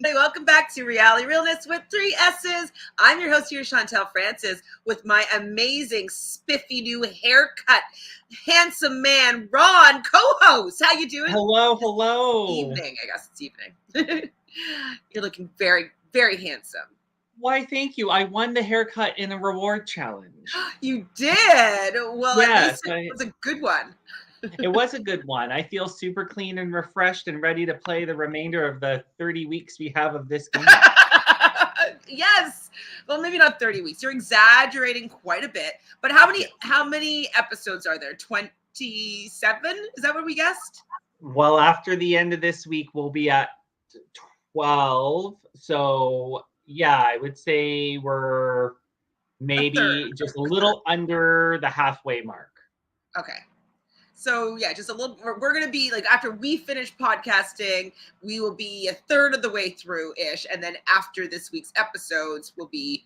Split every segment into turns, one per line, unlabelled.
Hey, welcome back to Reality Realness with 3 S's. I'm your host here, Chantele Francis, with my amazing, spiffy new haircut, handsome man, Ron, co-host. How you doing?
Hello.
Evening, I guess it's evening. You're looking very, very handsome.
Why, thank you. I won the haircut in a reward challenge.
You did? Well,
Yes,
at least it was a good one.
It was a good one. I feel super clean and refreshed and ready to play the remainder of the 30 weeks we have of this game.
Yes. Well, maybe not 30 weeks. You're exaggerating quite a bit. But how many episodes are there? 27? Is that what we guessed?
Well, after the end of this week, we'll be at 12. So, yeah, I would say we're maybe just a little under the halfway mark.
Okay. So yeah, just a little, we're going to be like, after we finish podcasting, we will be a third of the way through ish. And then after this week's episodes, we'll be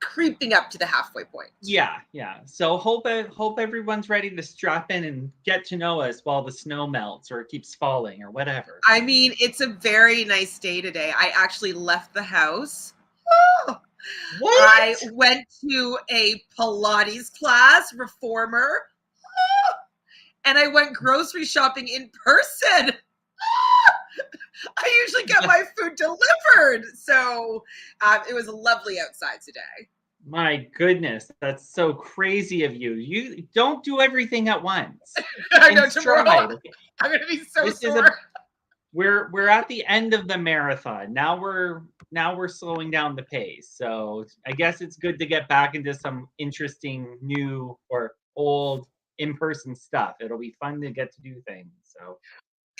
creeping up to the halfway point.
Yeah. So hope everyone's ready to strap in and get to know us while the snow melts or it keeps falling or whatever.
I mean, it's a very nice day today. I actually left the house. Oh,
what?
I went to a Pilates class, reformer. Oh, and I went grocery shopping in person. I usually get my food delivered. So it was lovely outside today.
My goodness, that's so crazy of you. You don't do everything at once.
I know, tomorrow I'm going to be so sore.
We're at the end of the marathon. Now we're slowing down the pace. So I guess it's good to get back into some interesting new or old in-person stuff. It'll be fun to get to do things. So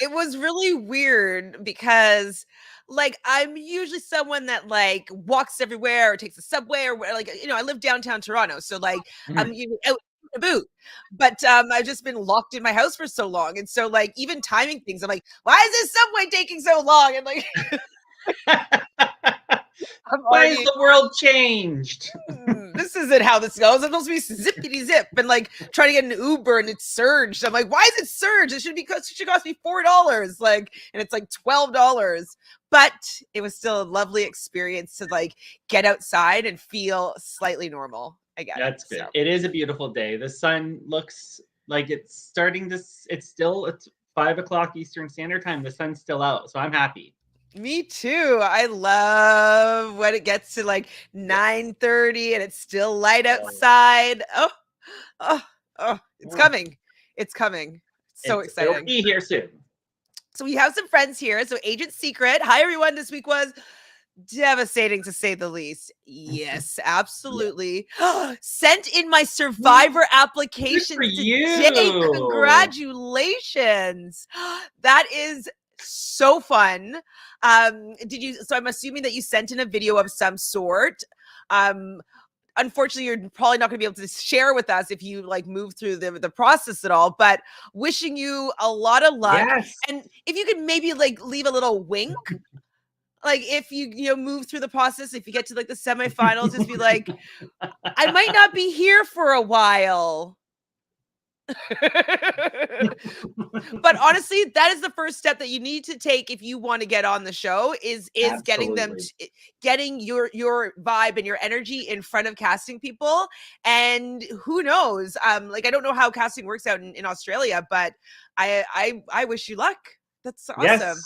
it was really weird because like I'm usually someone that like walks everywhere or takes the subway or like, you know, I live downtown Toronto. So like I'm usually out in a boot, but I've just been locked in my house for so long. And so like even timing things, I'm like, why is this subway taking so long? And like
why is the world changed?
This isn't how this goes. I'm supposed to be zippity zip and like trying to get an Uber and it's surged. I'm like, why is it surged? It should cost me $4. Like, and it's like $12. But it was still a lovely experience to like get outside and feel slightly normal. I guess
that's good. So. It is a beautiful day. The sun looks like it's starting to. It's 5 o'clock Eastern Standard Time. The sun's still out, so I'm happy.
Me too. I love when it gets to like 9:30 and it's still light outside. Oh, it's coming. It's coming. So exciting.
It'll be here soon.
So we have some friends here. So Agent Secret. Hi, everyone. This week was devastating to say the least. Yes, absolutely. Yeah. Sent in my Survivor application today. Congratulations. That is so fun. So I'm assuming that you sent in a video of some sort. Unfortunately, you're probably not going to be able to share with us if you like move through the process at all, but wishing you a lot of luck.
Yes.
And if you could maybe like leave a little wink, like if you move through the process, if you get to like the semifinals, just be like, I might not be here for a while. But honestly, that is the first step that you need to take if you want to get on the show is getting them getting your vibe and your energy in front of casting people. And who knows, like I don't know how casting works out in Australia, but I wish you luck. That's awesome.
Yes.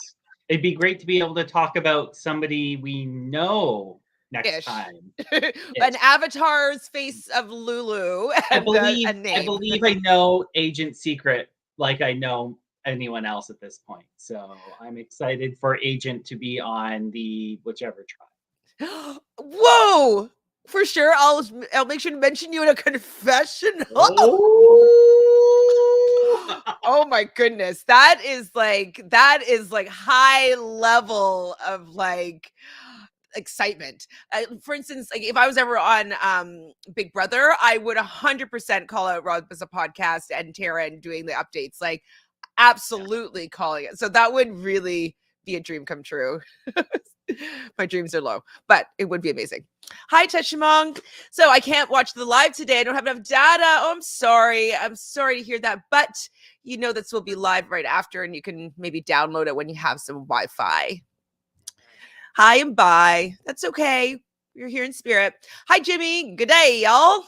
It'd be great to be able to talk about somebody we know next time.
An avatar's face of Lulu.
I believe I know Agent Secret like I know anyone else at this point. So I'm excited for Agent to be on the whichever tribe.
Whoa! For sure. I'll make sure to mention you in a confessional. Oh my goodness. That is like high level of like excitement. For instance, like if I was ever on Big Brother, I would 100% call out Rob as a podcast and Tara and doing the updates, like absolutely calling it. So that would really be a dream come true. My dreams are low, but it would be amazing. Hi, Touchamong. So I can't watch the live today. I don't have enough data. Oh, I'm sorry. I'm sorry to hear that, but you know this will be live right after and you can maybe download it when you have some Wi-Fi. Hi and bye. That's okay. You're here in spirit. Hi, Jimmy. Good day, y'all.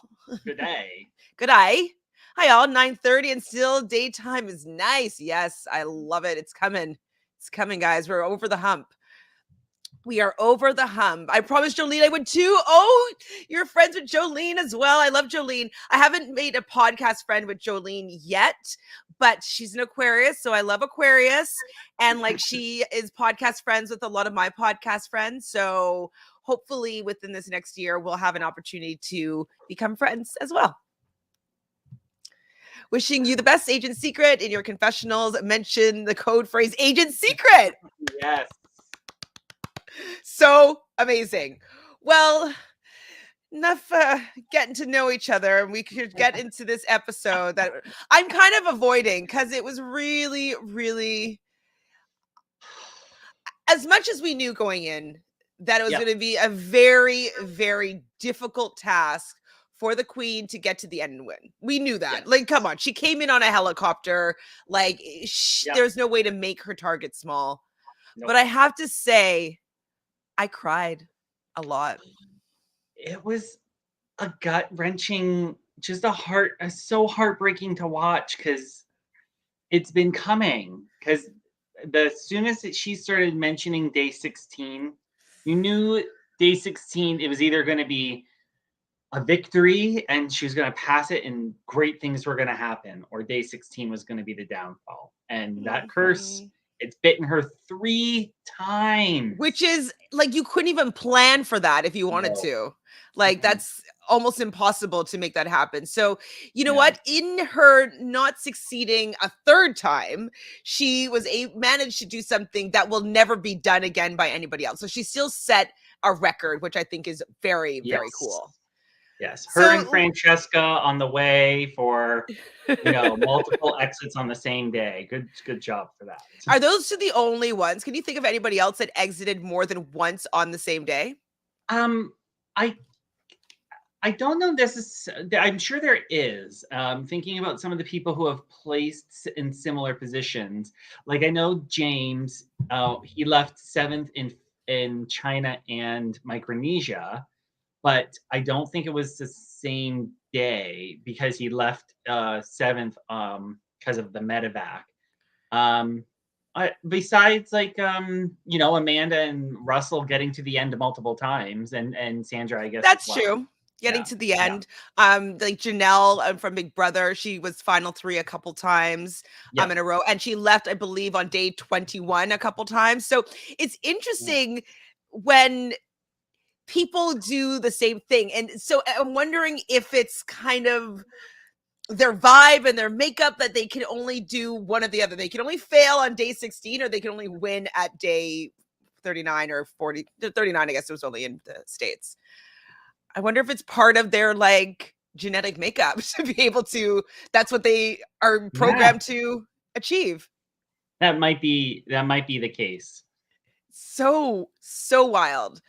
Good day.
Good day. Hi, y'all. 9:30 and still daytime is nice. Yes, I love it. It's coming. It's coming, guys. We're over the hump. We are over the hump. I promised Jolene I would too. Oh, you're friends with Jolene as well. I love Jolene. I haven't made a podcast friend with Jolene yet, but she's an Aquarius, so I love Aquarius. And like she is podcast friends with a lot of my podcast friends. So hopefully within this next year, we'll have an opportunity to become friends as well. Wishing you the best, Agent Secret. In your confessionals, mention the code phrase Agent Secret.
Yes.
So amazing. Well, enough getting to know each other, and we could get into this episode that I'm kind of avoiding because it was really, really, as much as we knew going in that it was going to be a very, very difficult task for the queen to get to the end and win. We knew that.
Yes.
Like, come on, she came in on a helicopter. Like, there's no way to make her target small. Nope. But I have to say, I cried a lot.
It was a gut-wrenching, just so heartbreaking to watch because it's been coming. Because as soon as she started mentioning day 16, you knew day 16, it was either going to be a victory and she was going to pass it and great things were going to happen, or day 16 was going to be the downfall. And that curse, it's bitten her 3 times.
Which is like, you couldn't even plan for that if you wanted to. Like, that's almost impossible to make that happen. So, you know what? In her not succeeding a 3rd time, she was managed to do something that will never be done again by anybody else. So she still set a record, which I think is very, very cool.
Yes, her and Francesca on the way for, multiple exits on the same day. Good job for that.
Are those 2 the only ones? Can you think of anybody else that exited more than once on the same day?
I don't know. I'm sure there is. Thinking about some of the people who have placed in similar positions, like I know James. He left 7th in China and Micronesia. But I don't think it was the same day because he left 7th because of the medevac. Besides, Amanda and Russell getting to the end multiple times, and Sandra, I guess
that's true. Getting to the end, like Janelle from Big Brother, she was final 3 a couple times in a row, and she left, I believe, on day 21 a couple times. So it's interesting when people do the same thing. And so I'm wondering if it's kind of their vibe and their makeup that they can only do one or the other. They can only fail on day 16 or they can only win at day 39 or 40. 39, I guess it was only in the States. I wonder if it's part of their genetic makeup to be able to, that's what they are programmed to achieve.
That might be the case.
So wild.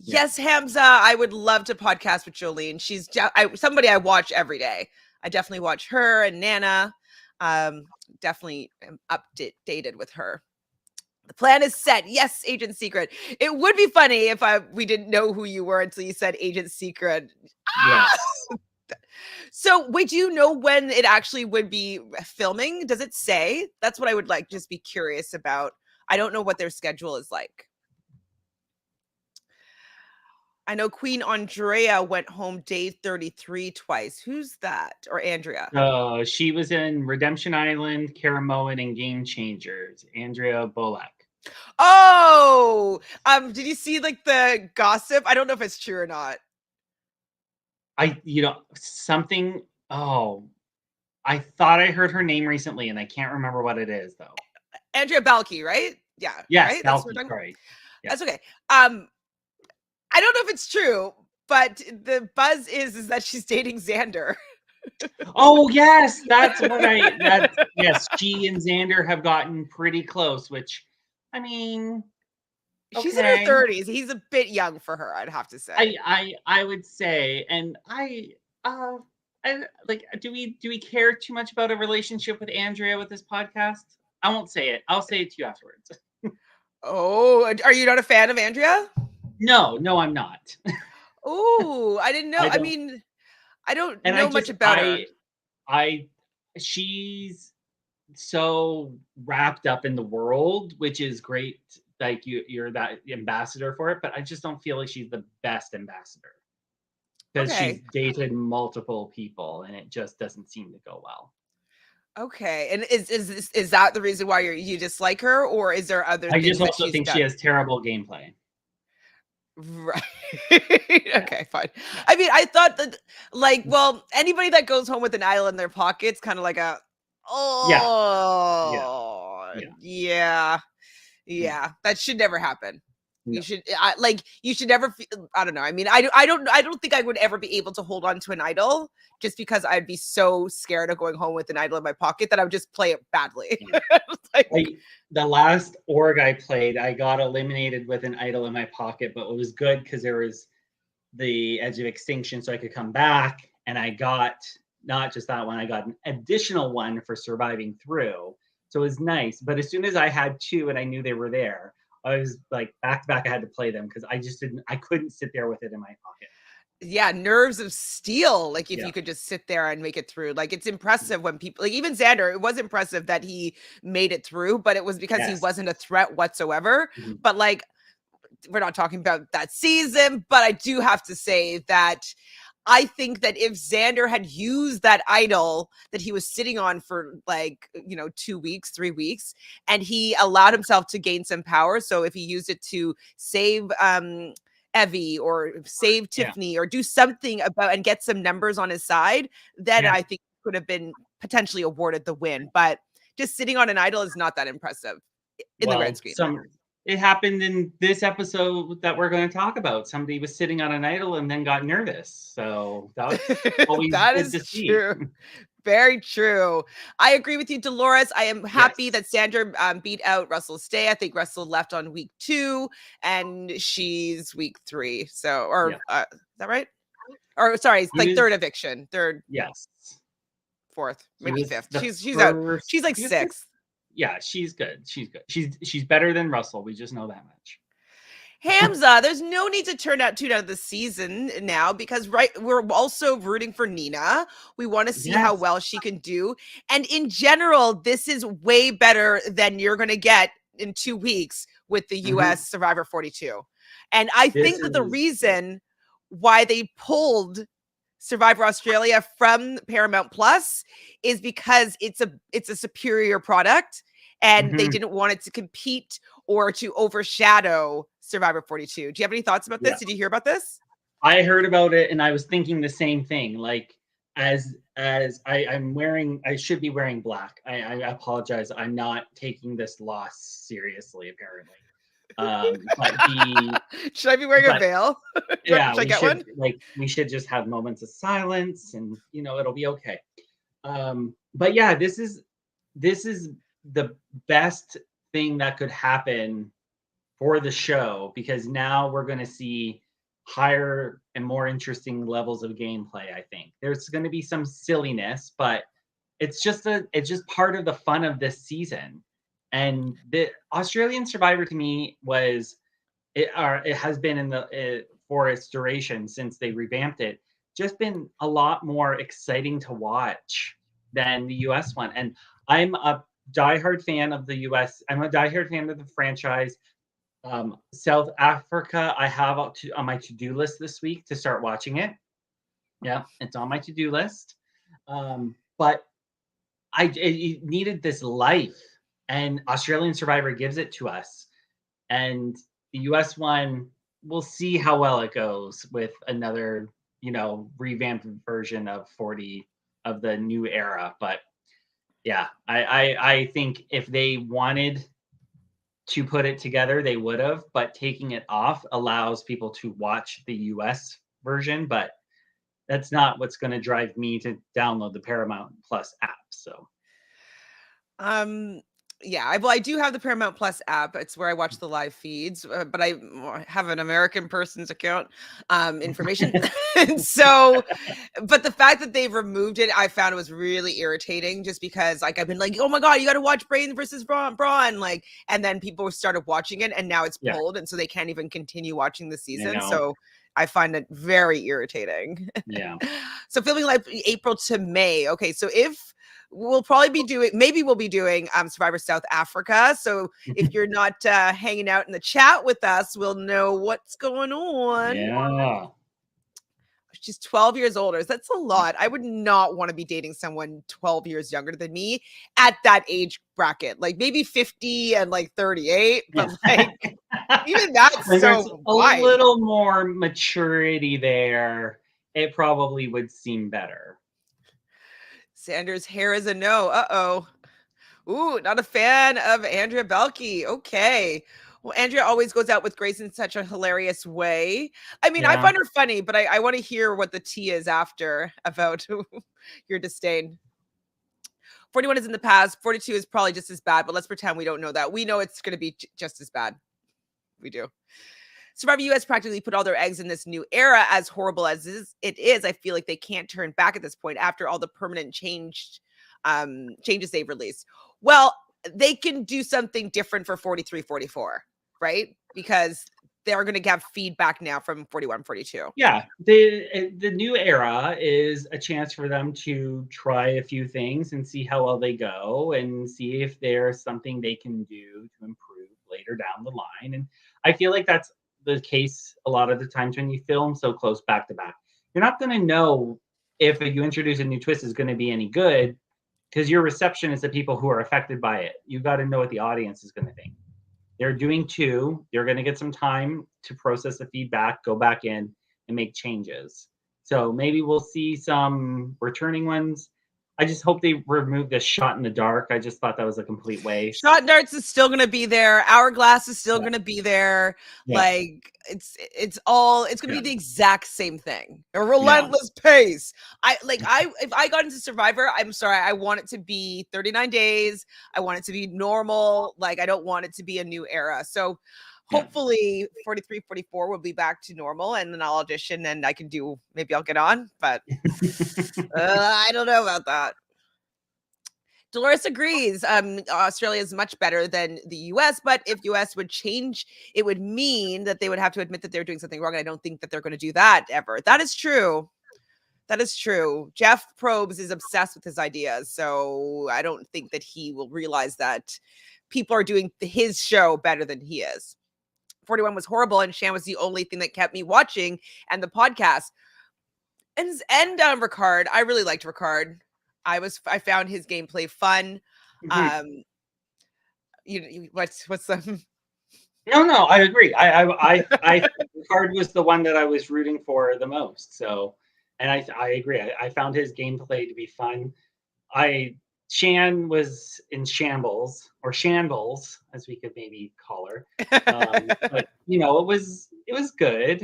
Yes, Hamza, I would love to podcast with Jolene. She's somebody I watch every day. I definitely watch her and Nana. Definitely am updated with her. The plan is set. Yes, Agent Secret. It would be funny if we didn't know who you were until you said Agent Secret.
Yes.
So wait, do you know when it actually would be filming? Does it say? That's what I would just be curious about. I don't know what their schedule is like. I know Queen Andrea went home day 33 twice. Who's that? Or Andrea?
She was in Redemption Island, Karamoan, and Game Changers. Andrea Bolac.
Oh, did you see the gossip? I don't know if it's true or not.
Something. Oh, I thought I heard her name recently, and I can't remember what it is though.
Andrea Bolac, right? Yeah.
Yes,
right?
That's right.
That's okay. I don't know if it's true, but the buzz is that she's dating Xander.
Oh yes, that's what yes, she and Xander have gotten pretty close, which I mean,
she's in her 30s. He's a bit young for her, I'd have to say.
I would say, and do we care too much about a relationship with Andrea with this podcast? I won't say it. I'll say it to you afterwards.
Oh, are you not a fan of Andrea?
No, I'm not.
Oh, I didn't know.
I
I
don't.
mean, I don't
And I
know much
just
about her.
she's so wrapped up in the world, which is great. Like you're that ambassador for it, but I just don't feel like she's the best ambassador because she's
Okay.
dated multiple people, and it just doesn't seem to go well.
Okay. And is that the reason why you dislike her, or is there other
I
things
just
that
also
she's
think she
done?
has terrible gameplay.
Right. Okay, fine. I mean, I thought that, like, well, anybody that goes home with an idol in their pocket's kind of like a,
Yeah, yeah,
oh,
yeah.
yeah,
No,
yeah, that should never happen.
no.
You should never. I don't know. I mean, I don't think I would ever be able to hold on to an idol just because I'd be so scared of going home with an idol in my pocket that I would just play it badly.
Yeah.
Like,
The last org I played, I got eliminated with an idol in my pocket, but it was good because there was the edge of extinction, so I could come back. And I got not just that one, I got an additional one for surviving through. So it was nice. But as soon as I had two and I knew they were there, I was like back to back. I had to play them because I couldn't sit there with it in my pocket.
yeah, nerves of steel. Like if
Yeah.
you could just sit there and make it through. Like it's impressive when people, like even Xander, it was impressive that he made it through, but it was because he
Yes.
wasn't a threat whatsoever.
Mhm.
But like we're not talking about that season, but I do have to say that I think that if Xander had used that idol that he was sitting on for like, 2 weeks, 3 weeks, and he allowed himself to gain some power. So if he used it to save Evie or save
Yeah.
Tiffany or do something about and get some numbers on his side, then
Yeah.
I think he could have been potentially awarded the win. But just sitting on an idol is not that impressive in the grand scheme.
It happened in this episode that we're going to talk about. Somebody was sitting on an idol and then got nervous. So that was always
That
good
is
to see.
true. Very true. I agree with you, Dolores. I am happy
Yes.
that Sandra beat out Russell's stay. I think Russell left on week 2 and she's week 3. So, or
Yeah.
is that right? Or sorry, it's
He
like
was-
third eviction, third,
Yes.
fourth,
He
maybe
was
fifth.
the
She's out.
first-
She's like
he was
6th.
Yeah, she's good. She's good. She's better than Russell. We just know that much.
Hamza, there's no need to tune out of the season now because we're also rooting for Nina. We want to see how
Yes.
well she can do. And in general, this is way better than you're going to get in 2 weeks with the US Survivor 42. And I think that the reason why they pulled Survivor Australia from Paramount Plus is because it's a superior product and they didn't want it to compete or to overshadow Survivor 42. Do you have any thoughts about this?
Yeah.
Did you hear about this?
I heard about it and I was thinking the same thing. Like as I should be wearing black. I apologize. I'm not taking this loss seriously, apparently. But
should I be wearing a veil?
Yeah,
should I get one?
we should just have moments of silence and it'll be okay. But yeah, this is the best thing that could happen for the show because now we're going to see higher and more interesting levels of gameplay. I think there's going to be some silliness, but it's just part of the fun of this season. And the Australian Survivor to me it has been for its duration since they revamped it, just been a lot more exciting to watch than the US one. And I'm a diehard fan of the US. I'm a diehard fan of the franchise. South Africa, I have on my to-do list this week to start watching it. Yeah, it's on my to-do list. But it needed this life, and Australian Survivor gives it to us. And the US one, we'll see how well it goes with another, revamped version of 40 of the new era. But yeah, I think if they wanted to put it together, they would have, but taking it off allows people to watch the US version, but that's not what's going to drive me to download the Paramount Plus app. So
Yeah, I do have the Paramount Plus app. It's where I watch the live feeds, but I have an American person's account information. And so, but the fact that they've removed it, I found it was really irritating just because like I've been like, oh my God, you got to watch Brain versus Braun. Like, and then people started watching it and now it's
Yeah.
pulled. And so they can't even continue watching the season.
know.
So I find it very irritating.
Yeah.
So filming like April to May. Okay. So we'll be doing Survivor South Africa. So if you're not hanging out in the chat with us, we'll know what's going on.
Yeah.
She's 12 years older. That's a lot. I would not want to be dating someone 12 years younger than me at that age bracket. Like maybe 50 and like 38, but like even that's
When there's
so
a
wide.
little more maturity there, it probably would seem better.
Sanders' hair is a no. Uh-oh. Ooh, not a fan of Andrea Bolac. Okay. Well, Andrea always goes out with Grace in such a hilarious way. I mean, I
Yeah.
find her funny, but I want to hear what the tea is after about your disdain. 41 is in the past. 42 is probably just as bad, but let's pretend we don't know that. We know it's going to be just as bad. We do. Survivor US practically put all their eggs in this new era. As horrible as it is, I feel like they can't turn back at this point after all the permanent changes they've released. Well, they can do something different for 43, 44, right? Because they're going to have feedback now from 41, 42.
Yeah, the new era is a chance for them to try a few things and see how well they go and see if there's something they can do to improve later down the line. And I feel like that's the case a lot of the times when you film so close back to back. You're not going to know if you introduce a new twist is going to be any good because your reception is the people who are affected by it. You got to know what the audience is going to think. They're doing 2. They're going to get some time to process the feedback, go back in and make changes. So maybe we'll see some returning ones. I just hope they remove this shot in the dark. I just thought that was a complete waste.
Shot darts is still going to be there. Hourglass is still going to be there.
Yeah.
Like it's going to be the exact same thing. A relentless pace. If I got into Survivor, I'm sorry, I want it to be 39 days. I want it to be normal. Like I don't want it to be a new era. So hopefully 43, 44 will be back to normal and then I'll audition and maybe I'll get on, but I don't know about that. Dolores agrees. Australia is much better than the US, but if US would change, it would mean that they would have to admit that they're doing something wrong. And I don't think that they're going to do that ever. That is true. That is true. Jeff Probst is obsessed with his ideas. So I don't think that he will realize that people are doing his show better than he is. 41 was horrible, and Shan was the only thing that kept me watching and the podcast. And Ricard, I really liked Ricard. I found his gameplay fun.
Mm-hmm.
What's the?
No, I agree. I Ricard was the one that I was rooting for the most. So, and I agree. I found his gameplay to be fun. Shan was in shambles, or shambles, as we could maybe call her. But it was good.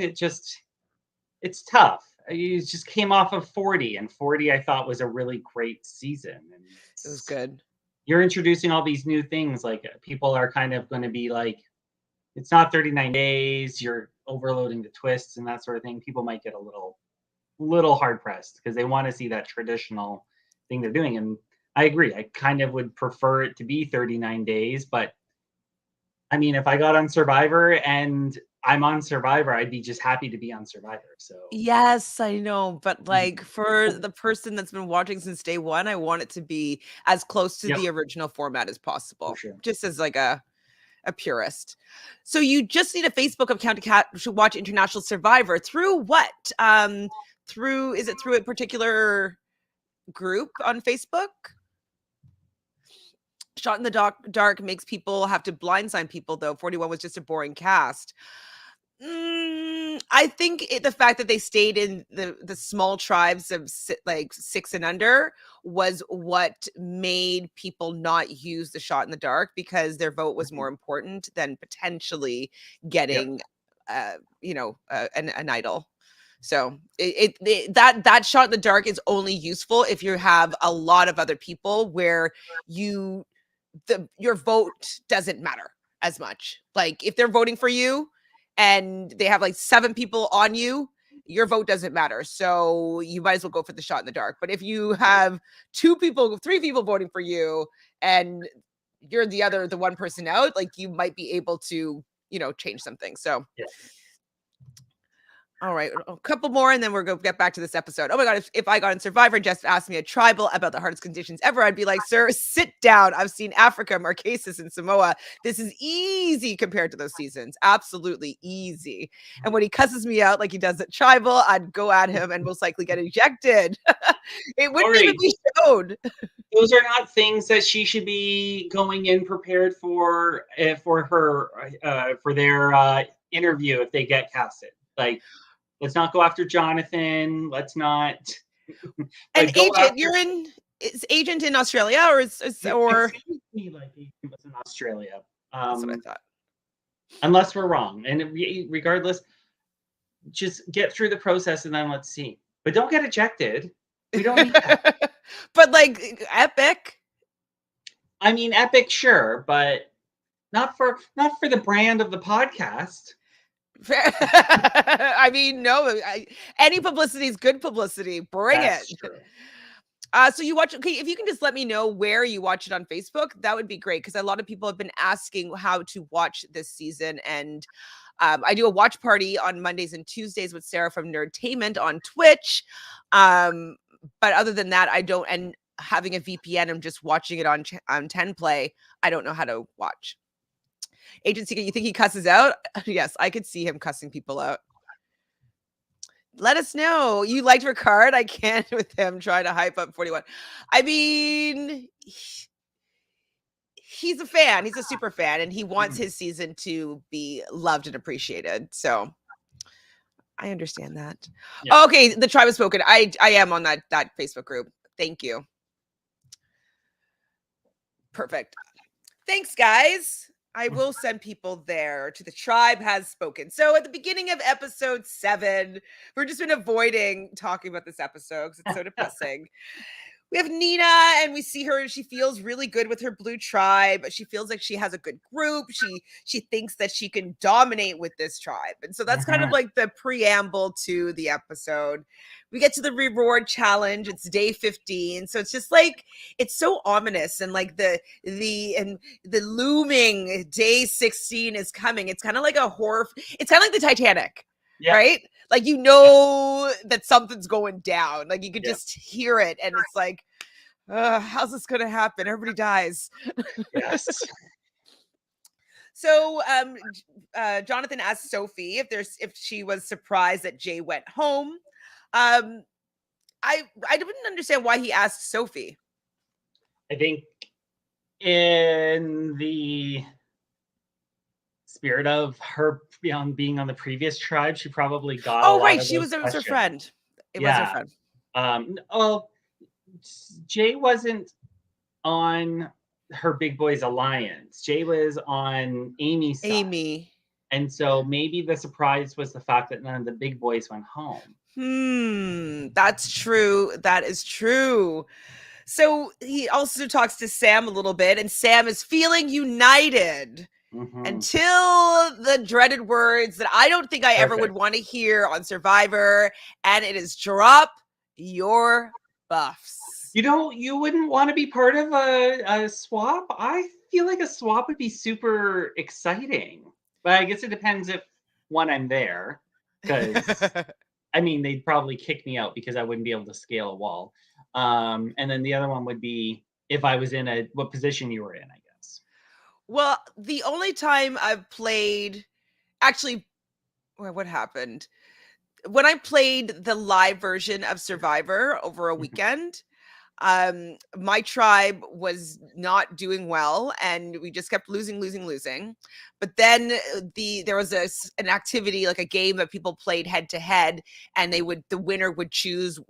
It's tough. You just came off of 40, and 40 I thought was a really great season. And
it was good.
You're introducing all these new things. Like people are kind of going to be like, it's not 39 days. You're overloading the twists and that sort of thing. People might get a little hard pressed because they want to see that traditional thing they're doing. And I agree. I kind of would prefer it to be 39 days, but I mean, if I got on Survivor and I'm on Survivor, I'd be just happy to be on Survivor. So
yes, I know, but like for the person that's been watching since day one, I want it to be as close to the original format as possible.
Sure.
Just as like a purist. So you just need a Facebook account to watch International Survivor through what? Is it through a particular group on Facebook? Shot in the dark makes people have to blindside people, though. 41 was just a boring cast. I think the fact that they stayed in the small tribes of like 6 and under was what made people not use the shot in the dark, because their vote was more important than potentially getting, an idol. So that shot in the dark is only useful if you have a lot of other people where you your vote doesn't matter as much. Like if they're voting for you and they have like 7 people on you, your vote doesn't matter. So you might as well go for the shot in the dark. But if you have 3 people voting for you and you're the one person out, like you might be able to, change something. So
yeah.
All right, a couple more, and then we're going to get back to this episode. Oh my God, if I got on Survivor and Jess asked me a tribal about the hardest conditions ever, I'd be like, sir, sit down. I've seen Africa, Marquesas, and Samoa. This is easy compared to those seasons. Absolutely easy. And when he cusses me out like he does at tribal, I'd go at him and most likely get ejected. It wouldn't even be showed.
Those are not things that she should be going in prepared for their interview if they get casted. Like, let's not go after Jonathan. Let's not.
And Agent, is Agent in Australia or is or?
It seems to me like Agent was in Australia.
That's what I thought.
Unless we're wrong, and regardless, just get through the process and then let's see. But don't get ejected. We don't need that.
But like Epic.
I mean, Epic, sure, but not for the brand of the podcast.
I mean, no, any publicity is good publicity. Bring
That's
it.
True.
So you watch, okay, if you can just let me know where you watch it on Facebook, that would be great. Because a lot of people have been asking how to watch this season. And I do a watch party on Mondays and Tuesdays with Sarah from Nerdtainment on Twitch. But other than that, I don't, and having a VPN, I'm just watching it on 10 Play. I don't know how to watch. Agency, you think he cusses out? Yes, I could see him cussing people out. Let us know. You liked Ricard? I can't with him trying to hype up 41. I mean, he's a fan. He's a super fan, and he wants his season to be loved and appreciated. So I understand that. Yeah. Okay, the tribe has spoken. I am on that Facebook group. Thank you. Perfect. Thanks, guys. I will send people there to the tribe has spoken. So at the beginning of episode 7, we've just been avoiding talking about this episode because it's so depressing. We have Nina and we see her and she feels really good with her blue tribe. She feels like she has a good group. She thinks that she can dominate with this tribe. And so that's kind of like the preamble to the episode. We get to the reward challenge. It's day 15. So it's just like, it's so ominous. And like the looming day 16 is coming. It's kind of like a horror. It's kind of like the Titanic, right? Like, you know that something's going down. Like you could just hear it. And it's like, how's this going to happen? Everybody dies.
Yes.
So Jonathan asked Sophie if she was surprised that Jay went home. I didn't understand why he asked Sophie.
I think in the spirit of her being on the previous tribe, she probably got.
Oh, right, it was her friend. It was her friend.
Well, Jay wasn't on her Big Boys Alliance. Jay was on Amy's side.
Amy.
And so maybe the surprise was the fact that none of the big boys went home.
That's true. That is true. So he also talks to Sam a little bit, and Sam is feeling united until the dreaded words that I don't think I ever would want to hear on Survivor, and it is drop your buffs.
You wouldn't want to be part of a swap? I feel like a swap would be super exciting. But I guess it depends if, one, I'm there. Because, I mean, they'd probably kick me out because I wouldn't be able to scale a wall. And then the other one would be if I was in what position you were in, I guess.
Well, the only time I've played, actually, what happened? When I played the live version of Survivor over a weekend, my tribe was not doing well and we just kept losing. But then there was an activity, like a game that people played head to head, and the winner would choose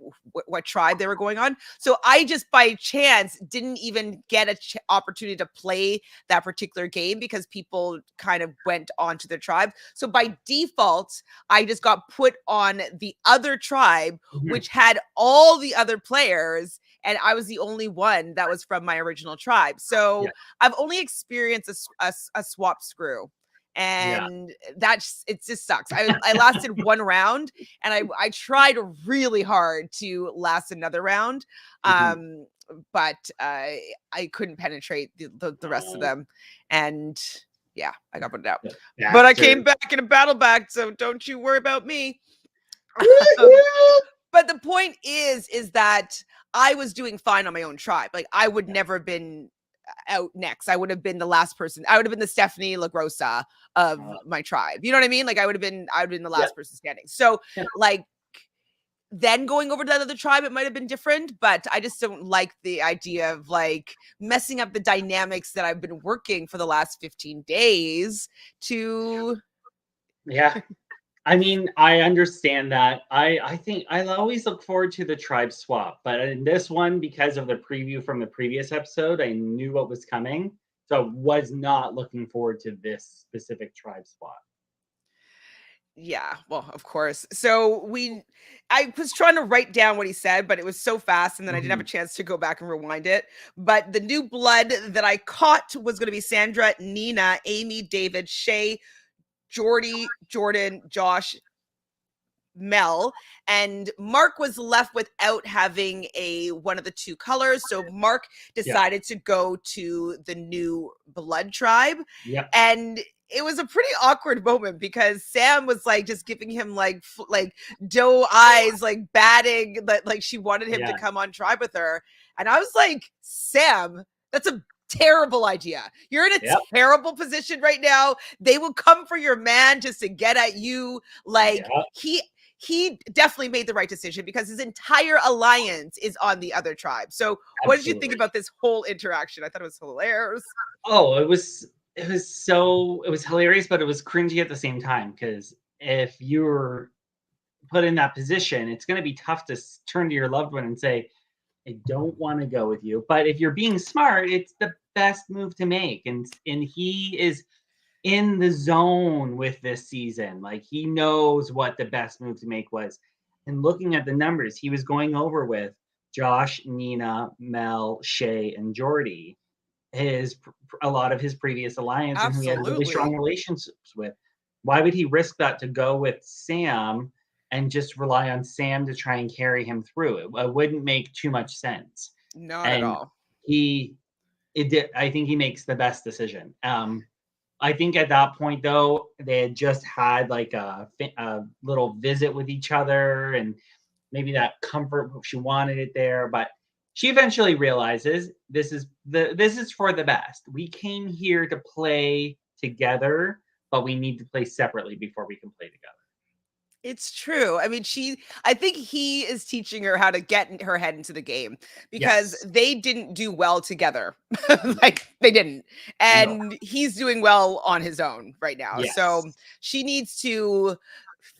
what tribe they were going on. So I just by chance didn't even get an opportunity to play that particular game because people kind of went on to their tribe. So by default, I just got put on the other tribe, which had all the other players. and I was the only one that was from my original tribe. So I've only experienced a swap screw. And it just sucks. I lasted one round, and I tried really hard to last another round. But I couldn't penetrate the rest of them. And yeah, I got put out. But I came back in a battle back, so don't you worry about me. But the point is that I was doing fine on my own tribe. Like, I would never have been out next. I would have been the last person. I would have been the Stephanie LaGrossa of my tribe. You know what I mean? Like, I would have been the last person standing. So like, then going over to that other tribe, it might have been different, but I just don't like the idea of like messing up the dynamics that I've been working for the last 15 days to.
Yeah. I mean, I understand that. I think I always look forward to the tribe swap, but in this one, because of the preview from the previous episode, I knew what was coming. So I was not looking forward to this specific tribe swap.
Yeah, well, of course. So I was trying to write down what he said, but it was so fast, and then I didn't have a chance to go back and rewind it. But the new blood that I caught was going to be Sandra, Nina, Amy, David, Shay, Jordy, Jordan, Josh, Mel, and Mark was left without having one of the two colors. So Mark decided to go to the new blood tribe. And it was a pretty awkward moment because Sam was like just giving him like doe eyes, like batting, like she wanted him to come on tribe with her. And I was like, Sam, that's a terrible idea. You're in a terrible position right now. They will come for your man just to get at you. Like he definitely made the right decision because his entire alliance is on the other tribe. So what did you think about this whole interaction? I thought it was hilarious.
Oh, it was hilarious, but it was cringy at the same time, because if you're put in that position, it's going to be tough to turn to your loved one and say, I don't want to go with you. But if you're being smart, it's the best move to make. And he is in the zone with this season. Like, he knows what the best move to make was. And looking at the numbers, he was going over with Josh, Nina, Mel, Shay, and Jordy, a lot of his previous alliance, and who he had really strong relationships with. Why would he risk that to go with Sam and just rely on Sam to try and carry him through? It wouldn't make too much sense.
Not at all.
I think he makes the best decision. I think at that point, though, they had just had like a little visit with each other, and maybe that comfort, she wanted it there, but she eventually realizes this is for the best. We came here to play together, but we need to play separately before we can play together.
It's true. I mean, I think he is teaching her how to get her head into the game, because they didn't do well together. Like, they didn't. And he's doing well on his own right now. So she needs to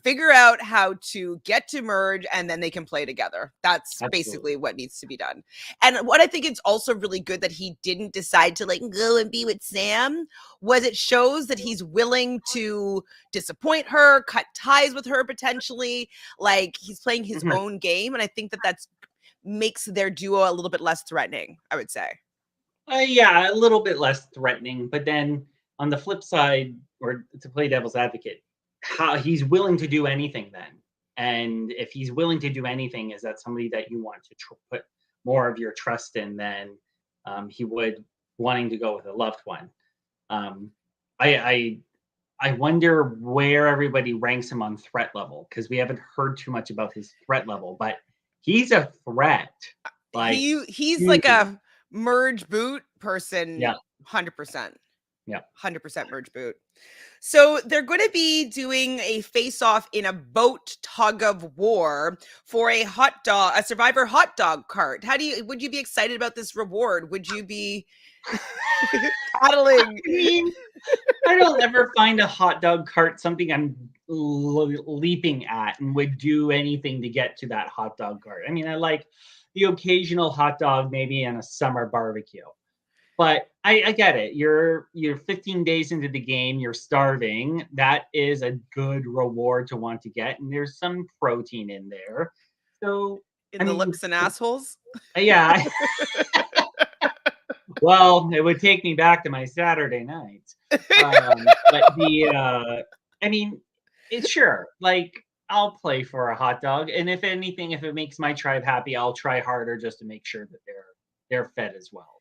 figure out how to get to merge, and then they can play together. That's basically what needs to be done. And what I think it's also really good that he didn't decide to like go and be with Sam was it shows that he's willing to disappoint her, cut ties with her potentially. Like, he's playing his own game, and I think that makes their duo a little bit less threatening, I would say.
A little bit less threatening, but then on the flip side, or to play devil's advocate, how he's willing to do anything then. And if he's willing to do anything, is that somebody that you want to put more of your trust in than he would wanting to go with a loved one. I wonder where everybody ranks him on threat level, because we haven't heard too much about his threat level, but he's a threat. Like,
he's like a merge boot person. 100%. 100% merge boot. So they're going to be doing a face-off in a boat tug of war for a Survivor hot dog cart. Would you be excited about this reward? Would you be paddling?
I mean, I don't ever find a hot dog cart something I'm leaping at and would do anything to get to that hot dog cart. I mean, I like the occasional hot dog maybe in a summer barbecue. But I get it. You're 15 days into the game. You're starving. That is a good reward to want to get. And there's some protein in there. So
in the lips and assholes.
Yeah. Well, it would take me back to my Saturday nights. But I mean, it's sure. Like, I'll play for a hot dog, and if anything, if it makes my tribe happy, I'll try harder just to make sure that they're fed as well.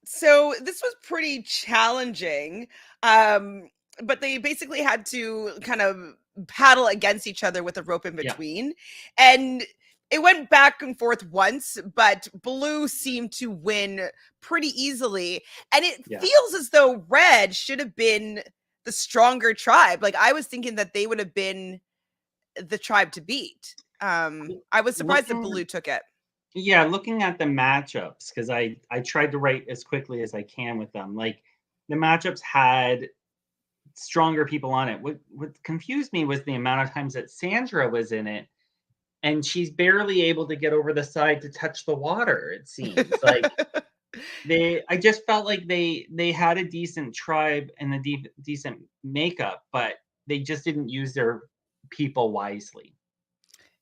So this was pretty challenging, but they basically had to kind of paddle against each other with a rope in
Yeah.
between, and it went back and forth once, but Blue seemed to win pretty easily, and it
Yeah.
feels as though Red should have been the stronger tribe. Like, I was thinking that they would have been the tribe to beat. I was surprised that Blue took it.
Yeah, looking at the matchups, because I tried to write as quickly as I can with them. Like, the matchups had stronger people on it. What confused me was the amount of times that Sandra was in it, and she's barely able to get over the side to touch the water. It seems like I just felt like they had a decent tribe and a decent makeup, but they just didn't use their people wisely.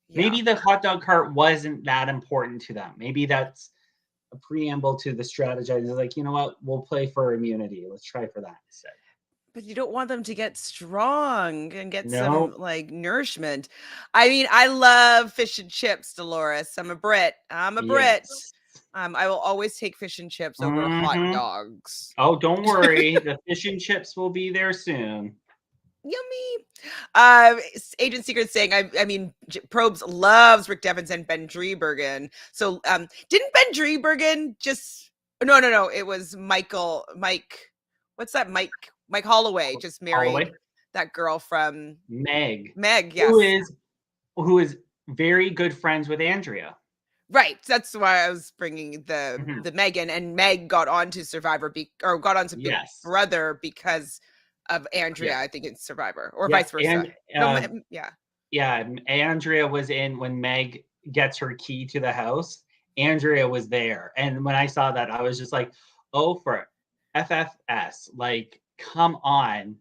Yeah.
Maybe the hot dog cart wasn't that important to them. Maybe that's a preamble to the strategizing. Like, you know what? We'll play for immunity. Let's try for that instead.
But you don't want them to get strong and get
No.
some like nourishment. I mean, I love fish and chips, Dolores. I'm a Brit.
Yes.
I will always take fish and chips over hot
Mhm.
dogs.
Oh, don't worry. The fish and chips will be there soon.
Yummy. Agent Secret saying, I mean, Probes loves Rick Devens and Ben Driebergen. So didn't Ben Driebergen just no, it was Mike, what's that? Mike Holloway just married that girl from
Meg,
yes.
who is very good friends with Andrea.
Right. That's why I was bringing the Megan, and Meg got onto Survivor got onto Big Brother because of Andrea. I think it's Survivor or vice versa.
Andrea was in when Meg gets her key to the house. Andrea was there, and when I saw that, I was just like, "Oh, for FFS! Like, come on!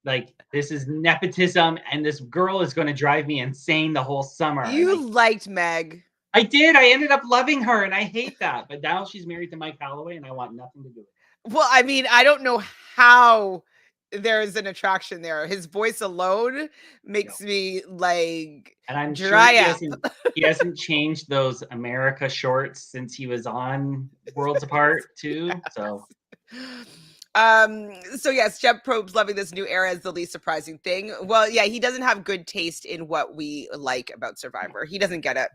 Like, this is nepotism, and this girl is going to drive me insane the whole summer."
You liked Meg.
I did. I ended up loving her, and I hate that. But now she's married to Mike Holloway, and I want nothing to do with it.
Well, I mean, I don't know how there's an attraction there. His voice alone makes me like,
and I'm
dry
sure he hasn't changed those America shorts since he was on Worlds Apart too. So.
So yes, Jeb Probes loving this new era is the least surprising thing. Well, yeah, he doesn't have good taste in what we like about Survivor. He doesn't get it.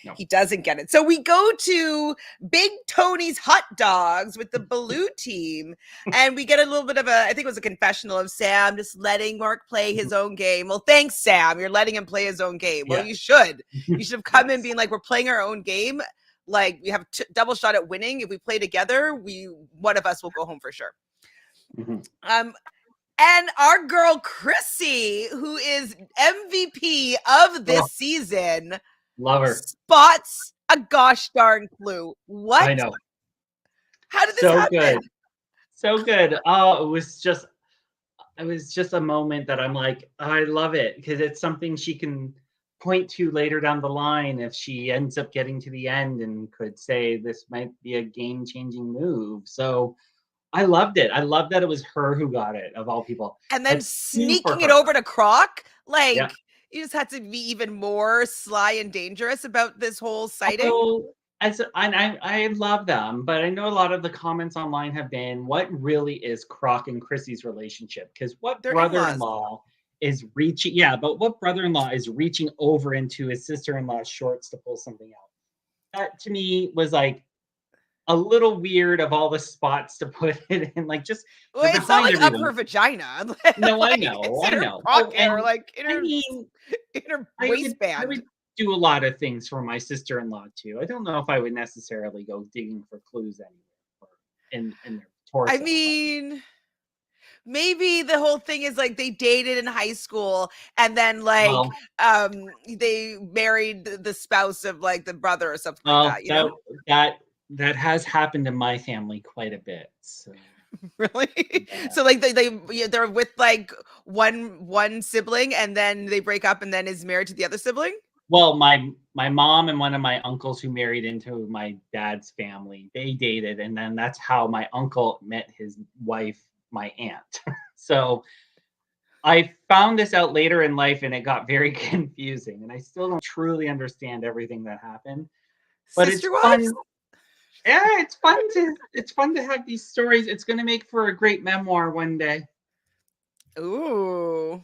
No. He doesn't get it. So we go to Big Tony's Hot Dogs with the Blue team, and we get a little bit of I think it was a confessional of Sam just letting Mark play his own game. Well, thanks, Sam. You're letting him play his own game. Well, you should. You should have come in being like, we're playing our own game. Like, we have double shot at winning. If we play together, one of us will go home for sure. And our girl Chrissy, who is MVP of this season,
love her,
spots a gosh darn clue. What?
I know.
How did this happen?
So good. Oh, it was just a moment that I'm like, I love it, because it's something she can point to later down the line if she ends up getting to the end and could say this might be a game-changing move. So I loved it. I love that it was her who got it, of all people.
And then sneaking it over to Croc, like, you just had to be even more sly and dangerous about this whole sighting.
I love them, but I know a lot of the comments online have been, what really is Croc and Chrissy's relationship? Because what brother-in-law is reaching? Yeah, but what brother-in-law is reaching over into his sister-in-law's shorts to pull something out? That to me was like a little weird, of all the spots to put it in. Like, just
it's not like up her vagina.
No,
like,
I know.
Or like in her, in her waistband.
I would do a lot of things for my sister-in-law too. I don't know if I would necessarily go digging for clues anywhere in their torso.
I mean, maybe the whole thing is like they dated in high school, and then like they married the spouse of like the brother or something like that. You know?
That has happened in my family quite a bit. So.
Really? Yeah. So like they're with like one sibling, and then they break up, and then is married to the other sibling?
Well, my mom and one of my uncles who married into my dad's family, they dated, and then that's how my uncle met his wife, my aunt. So I found this out later in life, and it got very confusing, and I still don't truly understand everything that happened. But it's
Sister wives?
fun. Yeah, it's fun to have these stories. It's going to make for a great memoir one day.
Ooh.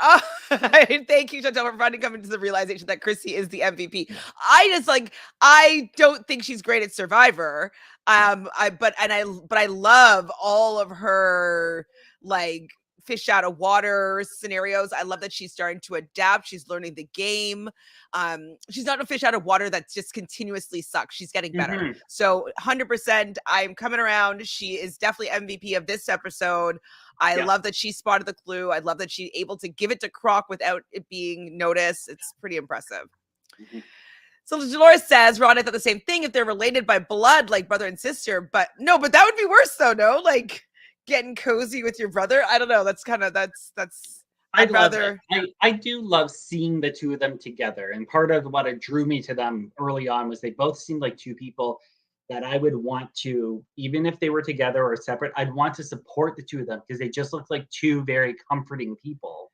Oh, thank you, Chantele, for finally coming to the realization that Chrissy is the MVP. I don't think she's great at Survivor. But I love all of her like fish out of water scenarios. I love that she's starting to adapt. She's learning the game. She's not a fish out of water that just continuously sucks. She's getting better.
Mhm.
So 100%, I'm coming around. She is definitely MVP of this episode. I
Yeah.
love that she spotted the clue. I love that she's able to give it to Croc without it being noticed. It's pretty impressive.
Mhm.
So Dolores says, Ron, I thought the same thing if they're related by blood, like brother and sister. But no, but that would be worse though, no? Like getting cozy with your brother. I don't know. That's I'd
love
rather.
it. I do love seeing the two of them together. And part of what drew me to them early on was they both seemed like two people that I would want to, even if they were together or separate, I'd want to support the two of them because they just look like two very comforting people.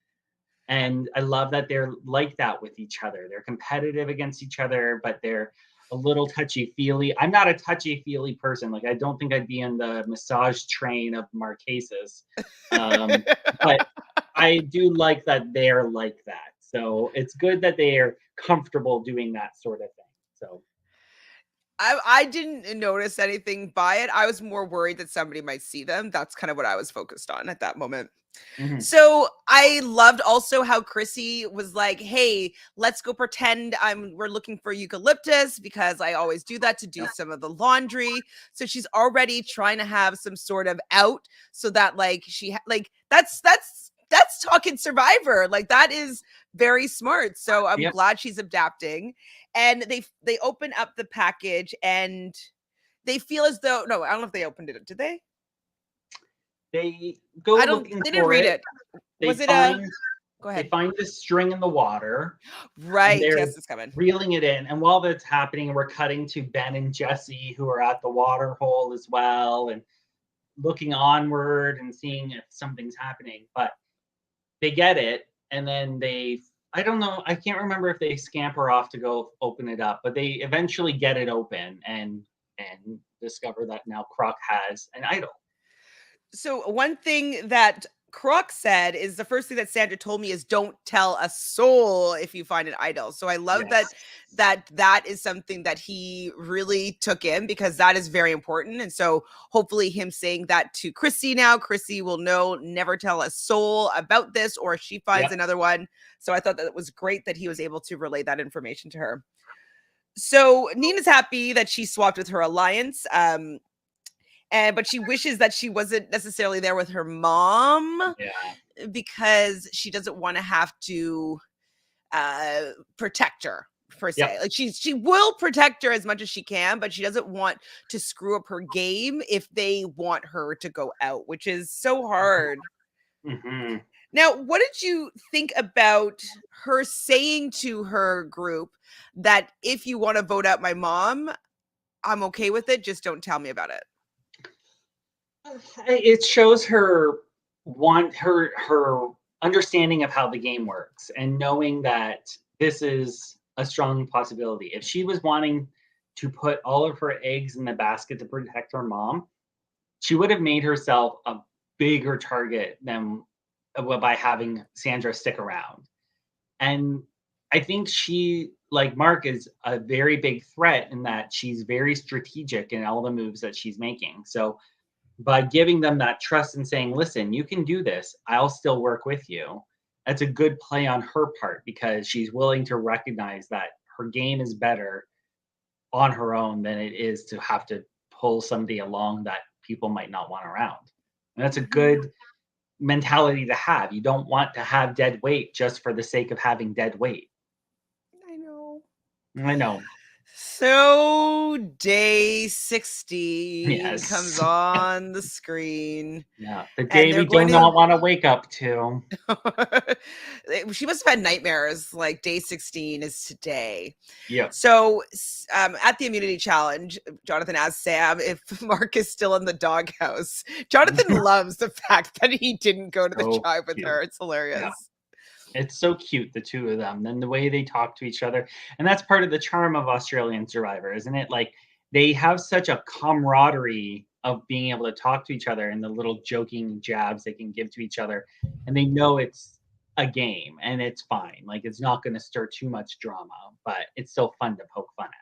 And I love that they're like that with each other. They're competitive against each other, but they're a little touchy-feely. I'm not a touchy-feely person. Like, I don't think I'd be in the massage train of Marquesas. But I do like that they're like that. So it's good that they are comfortable doing that sort of thing. So
I didn't notice anything by it. I was more worried that somebody might see them. That's kind of what I was focused on at that moment.
mhm.
So I loved also how Chrissy was like, hey, let's go pretend we're looking for eucalyptus because I always do that to do some of the laundry. So she's already trying to have some sort of out so that like that's talking Survivor. Like that is very smart. So I'm
Yep.
glad she's adapting. And they open up the package and they feel as though no, I don't know if they opened it. Did they?
They go looking
They didn't
for
read
it.
it.
They
Was it
find
go
they
ahead.
find the string in the water.
Right.
They're
Yes, it's coming.
reeling it in. And while that's happening, we're cutting to Ben and Jesse, who are at the water hole as well, and looking onward and seeing if something's happening. But they get it, and then I don't know, I can't remember if they scamper off to go open it up, but they eventually get it open and discover that now Croc has an idol.
So one thing that Croc said is the first thing that Sandra told me is don't tell a soul if you find an idol. So I love
Yes.
that is something that he really took in because that is very important. And so hopefully him saying that to Chrissy now, Chrissy will know never tell a soul about this or if she finds
Yep.
another one. So I thought that it was great that he was able to relay that information to her. So Nina's happy that she swapped with her alliance. But she wishes that she wasn't necessarily there with her mom because she doesn't want to have to protect her per se.
Yep.
Like she will protect her as much as she can, but she doesn't want to screw up her game if they want her to go out, which is so hard.
Mm-hmm.
Now, what did you think about her saying to her group that if you want to vote out my mom, I'm okay with it, just don't tell me about it?
It shows her her understanding of how the game works and knowing that this is a strong possibility. If she was wanting to put all of her eggs in the basket to protect her mom, she would have made herself a bigger target than by having Sandra stick around. And I think she, like Mark, is a very big threat in that she's very strategic in all the moves that she's making. So by giving them that trust and saying, listen, you can do this, I'll still work with you. That's a good play on her part because she's willing to recognize that her game is better on her own than it is to have to pull somebody along that people might not want around. And that's a good mentality to have. You don't want to have dead weight just for the sake of having dead weight.
I know.
I know.
So day 16
Yes.
comes on the screen.
Yeah, the
And
day
they're
we do
going to-
not want to wake up to.
She must have had nightmares. Like day 16 is today.
Yeah.
So at the immunity challenge, Jonathan asked Sam if Mark is still in the doghouse. Jonathan loves the fact that he didn't go to the
So
tribe with
cute.
her. It's hilarious.
Yeah. It's so cute, the two of them, and the way they talk to each other. And that's part of the charm of Australian Survivor, isn't it? Like, they have such a camaraderie of being able to talk to each other and the little joking jabs they can give to each other. And they know it's a game and it's fine. Like, it's not going to stir too much drama, but it's still fun to poke fun at.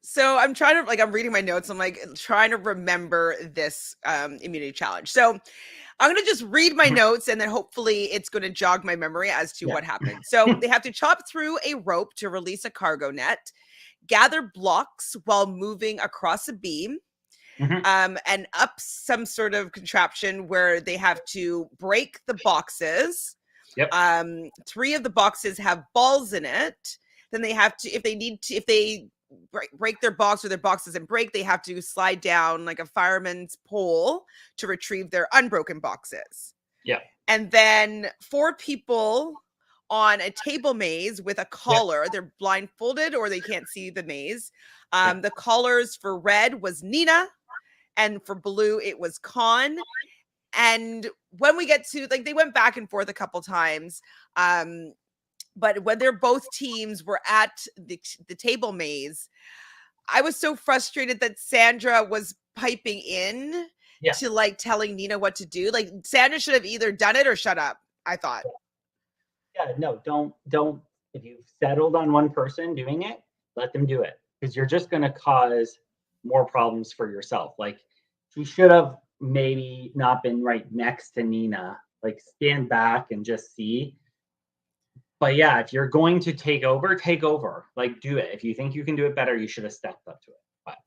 So I'm trying to, like, I'm reading my notes. I'm like trying to remember this immunity challenge. So I'm going to just read my notes and then hopefully it's going to jog my memory as to what happened. So they have to chop through a rope to release a cargo net, gather blocks while moving across a beam, and up some sort of contraption where they have to break the boxes.
Yep.
3 of the boxes have balls in it. Then they have to, if they break their box or their box doesn't break, they have to slide down like a fireman's pole to retrieve their unbroken boxes.
Yeah.
And then 4 people on a table maze with a collar. Yep. They're blindfolded or they can't see the maze. The collars for red was Nina, and for blue it was Con. And when we get to, like, they went back and forth a couple times. But when they're both teams were at the table maze, I was so frustrated that Sandra was piping in to, like, telling Nina what to do. Like, Sandra should have either done it or shut up, I thought.
Yeah, no, don't. If you've settled on one person doing it, let them do it, because you're just going to cause more problems for yourself. Like, she should have maybe not been right next to Nina, like stand back and just see. But yeah, if you're going to take over, like, do it. If you think you can do it better, you should have stepped up to it. But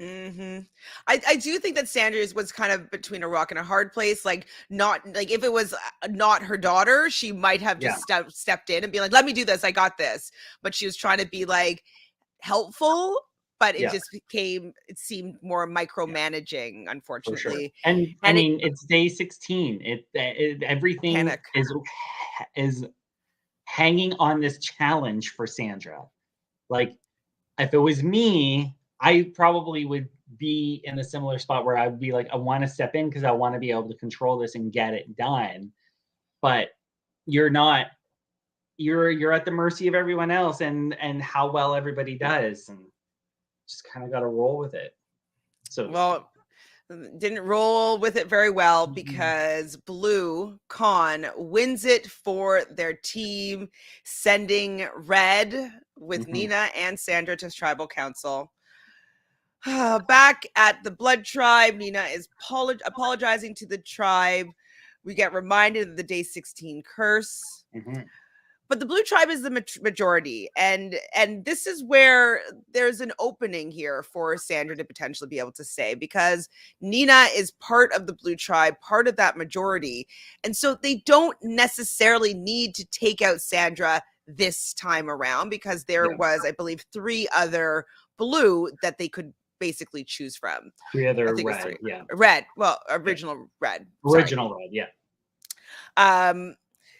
I do think that Sanders was kind of between a rock and a hard place. Like, not like, if it was not her daughter, she might have just stepped in and be like, let me do this, I got this. But she was trying to be like helpful, but it just it seemed more micromanaging, unfortunately.
For sure. And I mean, it's day 16. Everything is hanging on this challenge for Sandra. Like, if it was me, I probably would be in a similar spot where I would be like, I want to step in because I want to be able to control this and get it done. But you're not. You're at the mercy of everyone else and how well everybody does, and just kind of got to roll with it. So, well,
didn't roll with it very well, because Blue Con wins it for their team, sending red with Nina and Sandra to tribal council. Back at the Blood Tribe, Nina is apologizing to the tribe. We get reminded of the day 16 curse. But the Blue Tribe is the majority, and this is where there's an opening here for Sandra to potentially be able to say, because Nina is part of the Blue Tribe, part of that majority, and so they don't necessarily need to take out Sandra this time around, because there was, I believe, 3 other blue that they could basically choose from.
3 other
red, red. Well, original red.
Original red,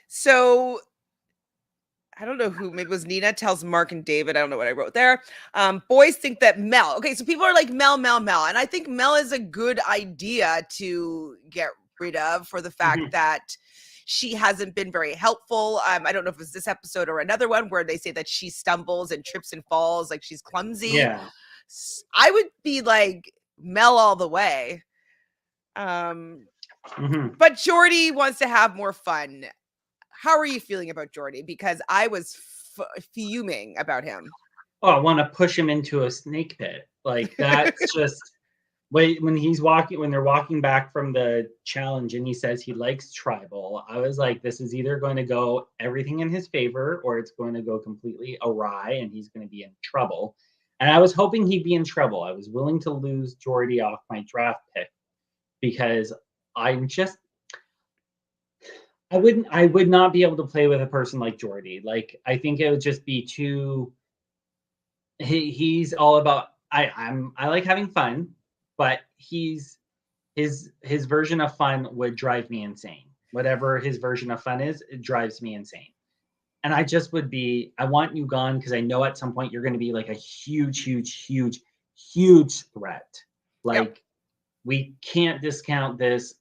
So I don't know who, maybe it was Nina, tells Mark and David. I don't know what I wrote there. Boys think that Mel. Okay, so people are like, Mel. And I think Mel is a good idea to get rid of, for the fact that she hasn't been very helpful. I don't know if it was this episode or another one where they say that she stumbles and trips and falls, like she's clumsy.
Yeah.
I would be like, Mel all the way. But Jordy wants to have more fun. How are you feeling about Jordy? Because I was fuming about him.
Oh, I want to push him into a snake pit. Like, that's just when they're walking back from the challenge and he says he likes tribal. I was like, this is either going to go everything in his favor or it's going to go completely awry and he's going to be in trouble. And I was hoping he'd be in trouble. I was willing to lose Jordy off my draft pick, because I would not be able to play with a person like Jordy. Like, I think it would just be too he's all about I like having fun, but his version of fun would drive me insane. Whatever his version of fun is, it drives me insane. And I just would be, I want you gone because I know at some point you're going to be like a huge, huge, huge, huge threat. Like, we can't discount this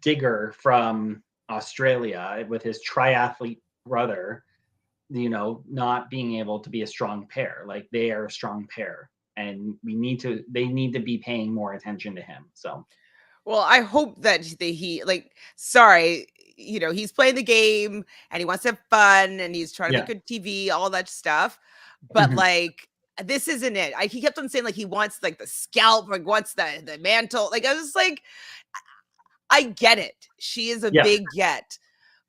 digger from Australia with his triathlete brother, not being able to be a strong pair. Like, they are a strong pair. And they need to be paying more attention to him. So,
Well, I hope that sorry, he's playing the game and he wants to have fun and he's trying to
yeah.
make good TV, all that stuff. But like, this isn't it. He kept on saying like he wants like the scalp, like wants the mantle. Like, I was like, I get it. She is a
Yeah.
big get.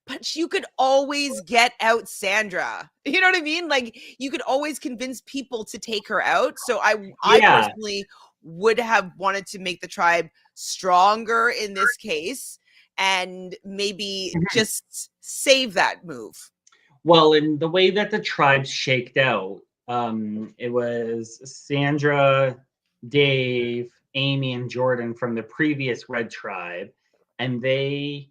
But you could always get out Sandra. You know what I mean? Like, you could always convince people to take her out. So I
Yeah.
personally would have wanted to make the tribe stronger in this case and maybe just save that move.
Well, in the way that the tribes shaked out, it was Sandra, Dave, Amy, and Jordan from the previous Red tribe, and Amy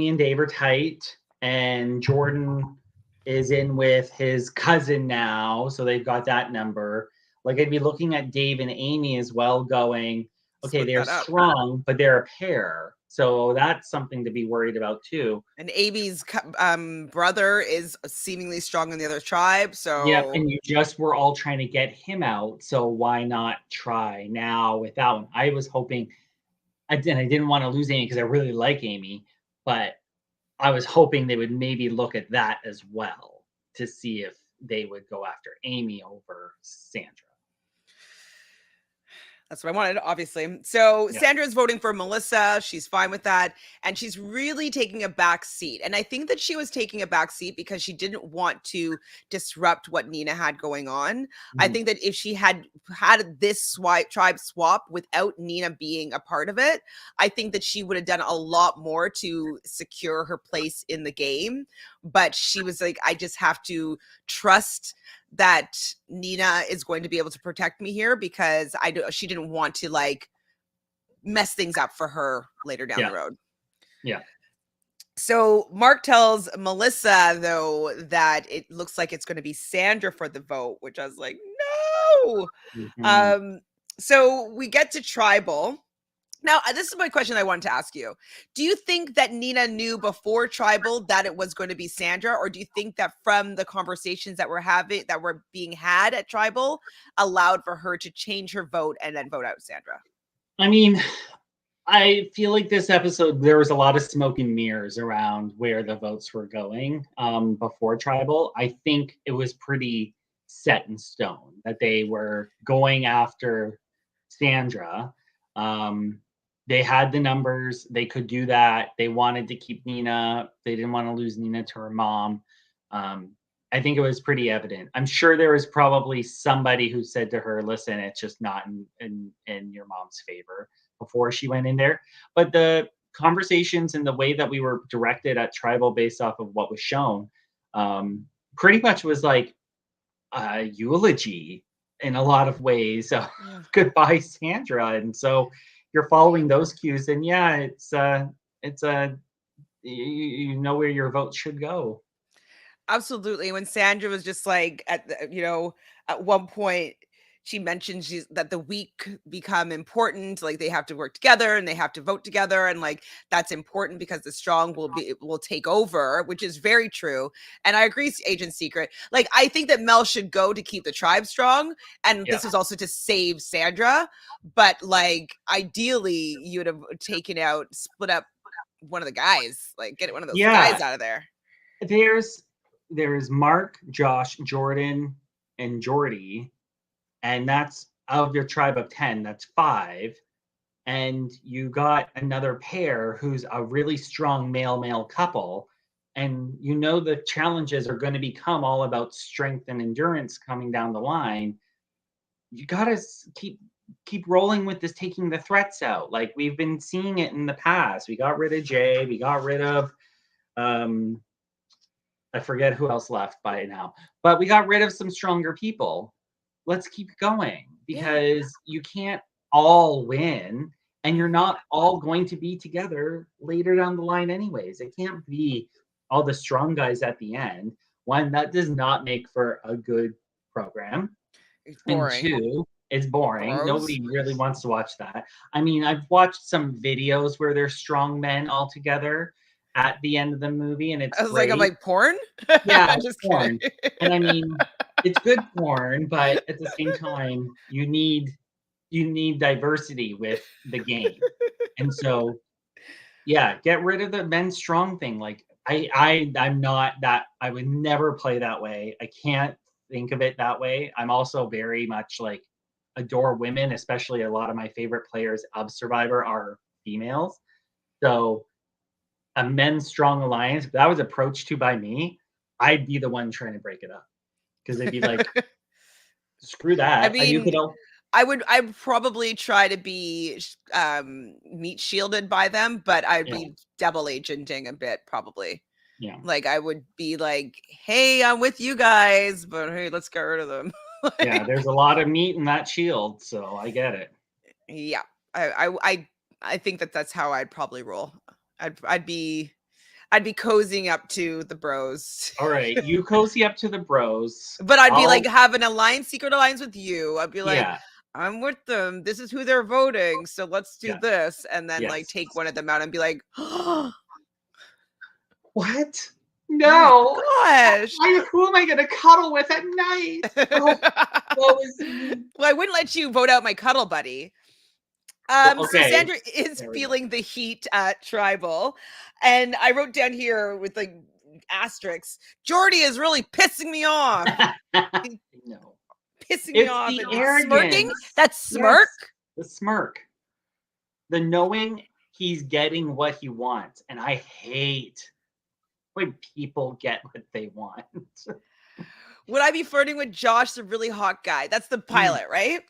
and Dave are tight, and Jordan is in with his cousin now, so they've got that number. Like, I'd be looking at Dave and Amy as well, going, okay, they're strong, but they're a pair. So that's something to be worried about too.
And Amy's brother is seemingly strong in the other tribe. So
yeah, and you just were all trying to get him out. So why not try now with that one? I was hoping, I didn't want to lose Amy because I really like Amy, but I was hoping they would maybe look at that as well to see if they would go after Amy over Sandra.
That's what I wanted, obviously. So Sandra's voting for Melissa. She's fine with that. And she's really taking a back seat. And I think that she was taking a back seat because she didn't want to disrupt what Nina had going on. I think that if she had this tribe swap without Nina being a part of it, I think that she would have done a lot more to secure her place in the game. But she was like, I just have to trust that Nina is going to be able to protect me here because she didn't want to like mess things up for her later down the road.
Yeah.
So Mark tells Melissa though that it looks like it's going to be Sandra for the vote, which I was like, no. So we get to tribal. Now, this is my question I wanted to ask you. Do you think that Nina knew before tribal that it was going to be Sandra, or do you think that from the conversations that were being had at tribal allowed for her to change her vote and then vote out Sandra?
I mean, I feel like this episode, there was a lot of smoke and mirrors around where the votes were going before tribal. I think it was pretty set in stone that they were going after Sandra. They had the numbers. They could do that. They wanted to keep Nina. They didn't want to lose Nina to her mom. I think it was pretty evident. I'm sure there was probably somebody who said to her, listen, it's just not in your mom's favor before she went in there. But the conversations and the way that we were directed at tribal based off of what was shown pretty much was like a eulogy in a lot of ways. Goodbye, Sandra. And so you're following those cues, and it's you know where your vote should go.
Absolutely. When Sandra was just like at one point she mentioned that the weak become important, like they have to work together and they have to vote together, and like that's important because the strong will take over, which is very true. And I agree, Agent Secret. Like, I think that Mel should go to keep the tribe strong, and this is also to save Sandra. But like, ideally, you would have split up one of the guys, like get one of those guys out of there.
There's Mark, Josh, Jordan, and Jordy. And that's out of your tribe of 10, that's 5. And you got another pair who's a really strong male-male couple. And the challenges are going to become all about strength and endurance coming down the line. You got to keep rolling with this, taking the threats out. Like we've been seeing it in the past. We got rid of Jay. We got rid of I forget who else left by now, but we got rid of some stronger people. Let's keep going because you can't all win and you're not all going to be together later down the line anyways. It can't be all the strong guys at the end. One, that does not make for a good program.
It's
And
boring.
two, it's boring.
Bros.
Nobody really wants to watch that. I mean, I've watched some videos where they're strong men all together at the end of the movie, and it's
I was
great.
like, I'm like, porn?
Yeah,
Just
porn.
kidding.
And I mean, it's good porn, but at the same time, you need diversity with the game. And so, yeah, get rid of the men strong thing. Like I'm not that. I would never play that way. I can't think of it that way. I'm also very much like adore women, especially a lot of my favorite players of Survivor are females. So a men's strong alliance, if that was approached to by me, I'd be the one trying to break it up. Because they'd be like, screw that.
I mean,
you could all
I'd probably try to be meat shielded by them, but I'd be double agenting a bit probably.
Yeah.
Like I would be like, hey, I'm with you guys, but hey, let's get rid of them.
Yeah, there's a lot of meat in that shield, so I get it.
Yeah. I think that's how I'd probably roll. I'd be cozying up to the bros.
All right, you cozy up to the bros.
But I'd be like, have an alliance, secret alliance with you. I'd be like,
yeah,
I'm with them. This is who they're voting. So let's do this. And then like take one of them out and be like,
what? No.
Oh gosh.
Who am I going to cuddle with at night? Oh,
well, I wouldn't let you vote out my cuddle buddy. So Sandra is feeling the heat at Tribal. And I wrote down here with like asterisks, Jordy is really pissing me off.
No.
Pissing me off.
The
and smirking. That smirk.
Yes, the smirk. The knowing he's getting what he wants. And I hate when people get what they want.
Would I be flirting with Josh, the really hot guy? That's the pilot, right?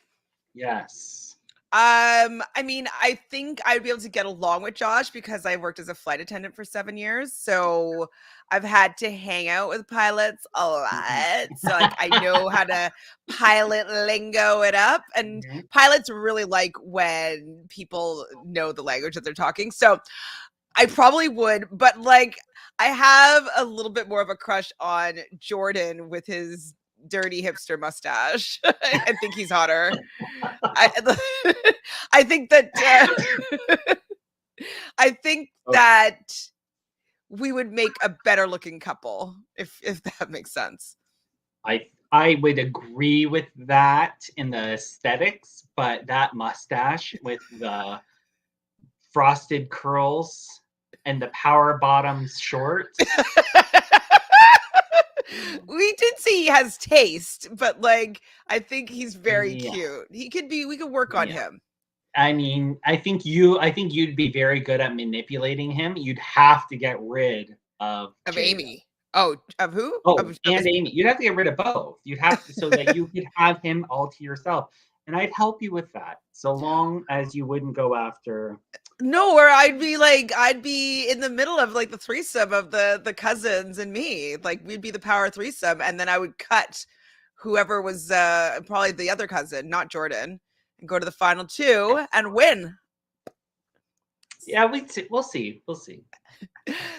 Yes.
I mean, I think I'd be able to get along with Josh because I worked as a flight attendant for 7 years. So I've had to hang out with pilots a lot. So like I know how to pilot lingo it up. And pilots really like when people know the language that they're talking. So I probably would, but like I have a little bit more of a crush on Jordan with his dirty hipster mustache. I think he's hotter. I think that I think that we would make a better looking couple if that makes sense.
I would agree with that in the aesthetics, but that mustache with the frosted curls and the power bottoms shorts.
We did see he has taste, but like I think he's very cute. We could work on him.
I mean, I think you'd be very good at manipulating him. You'd have to get rid of
Amy. Oh, of who?
Oh, and Amy. You'd have to get rid of both. You'd have to so that you could have him all to yourself. And I'd help you with that, so long as you wouldn't go after.
No, or I'd be in the middle of like the threesome of the cousins and me. Like we'd be the power threesome, and then I would cut whoever was probably the other cousin, not Jordan, and go to the final two and win.
Yeah, we'll see.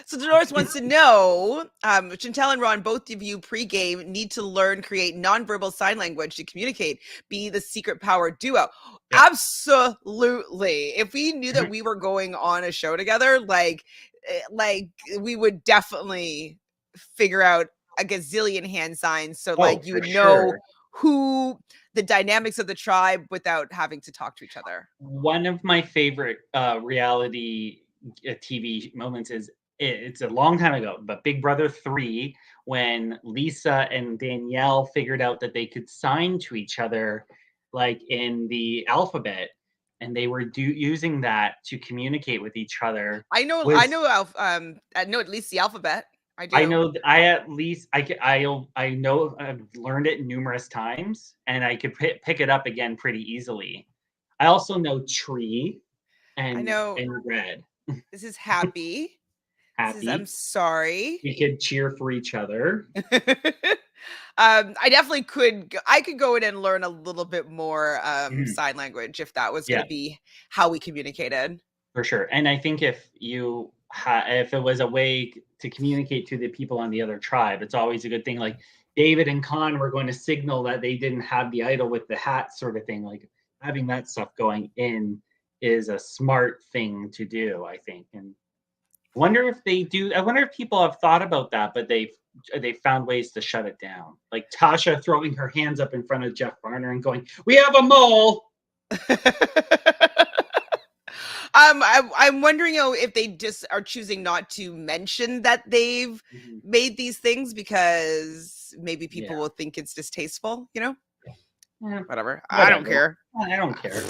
So Dolores wants to know, Chantele and Ron, both of you pregame need to learn, create nonverbal sign language to communicate, be the secret power duo. Yeah. Absolutely. If we knew that we were going on a show together, like we would definitely figure out a gazillion hand signs. So like you would know who the dynamics of the tribe without having to talk to each other.
One of my favorite reality TV moments is it's a long time ago, but Big Brother 3, when Lisa and Danielle figured out that they could sign to each other like in the alphabet, and they were at least the
alphabet. I do.
I know I've learned it numerous times, and I could pick it up again pretty easily. I also know tree and red.
This is happy.
happy.
I'm sorry.
We could cheer for each other.
I definitely could. I could go in and learn a little bit more sign language if that was going to be how we communicated.
For sure. And I think if if it was a way to communicate to the people on the other tribe, it's always a good thing. Like David and Khan were going to signal that they didn't have the idol with the hat sort of thing. Like having that stuff going in is a smart thing to do, I think. And I wonder if people have thought about that, but they've found ways to shut it down. Like Tasha throwing her hands up in front of Jeff Varner and going, "We have a mole."
I'm wondering if they just are choosing not to mention that they've made these things because maybe people will think it's distasteful, Whatever. I don't care.
I don't care.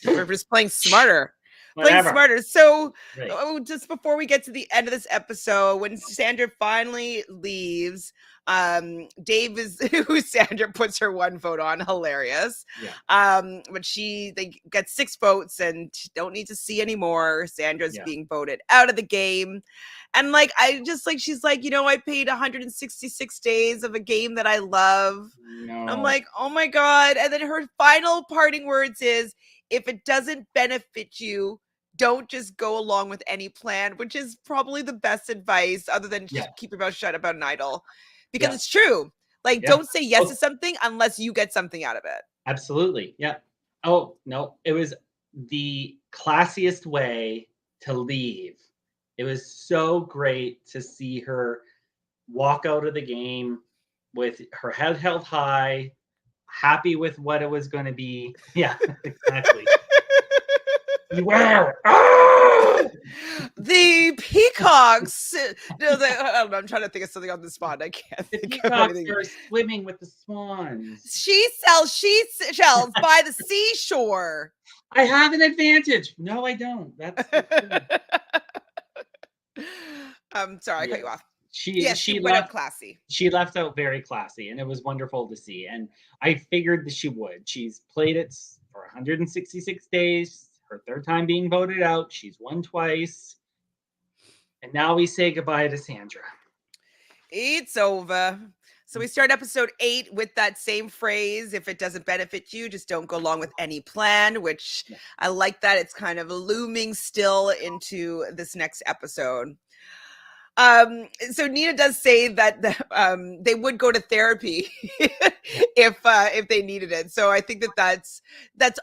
We're just playing smarter. Playing smarter. So just before we get to the end of this episode, when Sandra finally leaves, Dave is who Sandra puts her one vote on, hilarious. But they get 6 votes and don't need to see anymore. Sandra's being voted out of the game. And she's like, I paid 166 days of a game that I love.
No.
I'm like, oh my God. And then her final parting words is, if it doesn't benefit you, don't just go along with any plan, which is probably the best advice other than just keep your mouth shut about an idol. Because it's true. Don't say yes to something unless you get something out of it.
Absolutely. Yeah. Oh, no. It was the classiest way to leave. It was so great to see her walk out of the game with her head held high, happy with what it was going to be. Yeah, exactly. Beware!
The peacocks. I'm trying to think of something on the spot. I can't.
The peacocks are swimming with the swans.
She sells shells by the seashore.
I have an advantage. No, I don't. That's.
I'm sorry, I cut you off.
She
went
left
out classy.
She left out very classy, and it was wonderful to see. And I figured that she would. She's played it for 166 days. Her 3rd time being voted out. She's won twice. And now we say goodbye to Sandra.
It's over. So we start episode 8 with that same phrase. If it doesn't benefit you, just don't go along with any plan, which I like that. It's kind of looming still into this next episode. So Nina does say that they would go to therapy if they needed it. So I think that's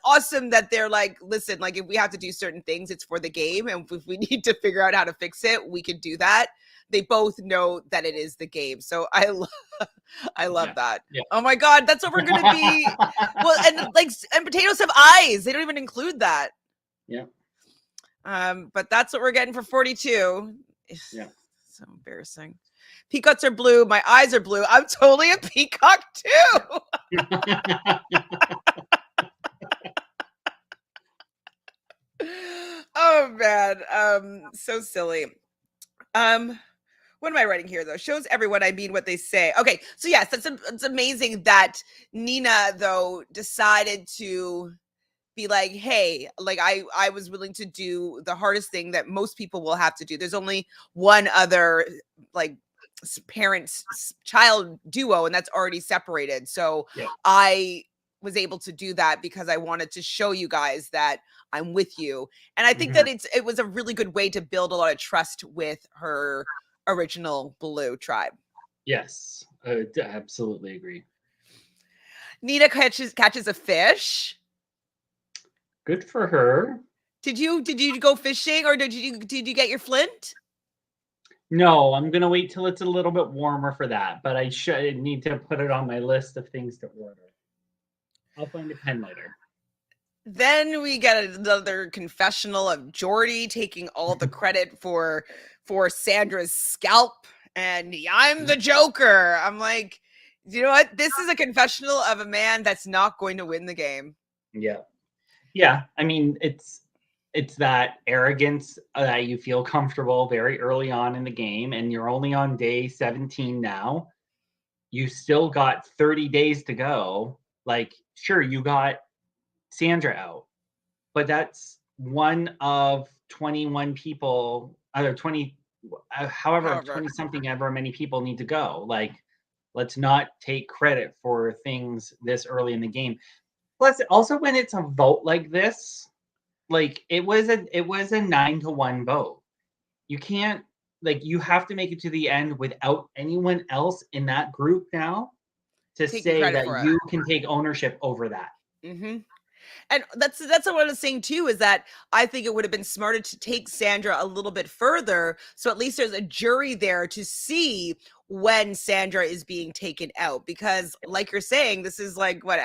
awesome that they're like, listen, if we have to do certain things, it's for the game. And if we need to figure out how to fix it, we can do that. They both know that it is the game. So I love that. Yeah. Oh my God, that's what we're going to be. Well, and potatoes have eyes. They don't even include that.
Yeah.
But that's what we're getting for 42.
Yeah.
So embarrassing. Peacocks are blue. My eyes are blue. I'm totally a peacock too. Oh man. So silly. What am I writing here though? Shows everyone I mean what they say. Okay. So yes, it's amazing that Nina though decided to be like, hey, I was willing to do the hardest thing that most people will have to do. There's only one other parent-child duo, and that's already separated. So I was able to do that because I wanted to show you guys that I'm with you. And I think that it was a really good way to build a lot of trust with her original Blue tribe.
Yes, I absolutely agree.
Nina catches a fish.
Good for her.
Did you go fishing or did you get your flint?
No, I'm gonna wait till it's a little bit warmer for that, but I need to put it on my list of things to order. I'll find a pen later.
Then we get another confessional of Jordy taking all the credit for Sandra's scalp, and I'm the Joker. I'm like, you know what? This is a confessional of a man that's not going to win the game.
Yeah. Yeah, I mean, it's that arrogance that you feel comfortable very early on in the game, and you're only on day 17 now. You still got 30 days to go. Sure, you got Sandra out, but that's one of 21 people, 20 however 20 something ever many people need to go. Like, let's not take credit for things this early in the game. Plus, also when it's a vote like this, like it was a 9-1 vote. You can't, like, you have to make it to the end without anyone else in that group now to
Taking
say
credit
that
for it.
you can take ownership over that.
Mm-hmm. And that's what I was saying too, is that I think it would have been smarter to take Sandra a little bit further, so at least there's a jury there to see when Sandra is being taken out, because like you're saying, this is like what,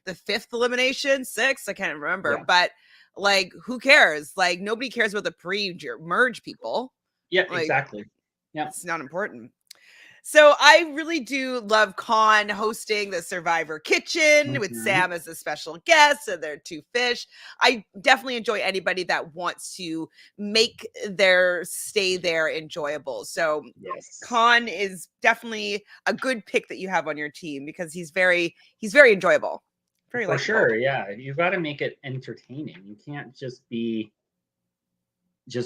the 5th elimination, 6th, I can't remember, but like, who cares? Like, nobody cares about the pre-merge people.
Yeah,
like,
exactly. Yeah,
it's not important. So I really do love Con hosting the Survivor Kitchen with Sam as a special guest and their 2 fish. I definitely enjoy anybody that wants to make their stay there enjoyable. So Con is definitely a good pick that you have on your team, because he's very enjoyable. Very
for
likable.
sure. Yeah, you've got to make it entertaining. You can't just be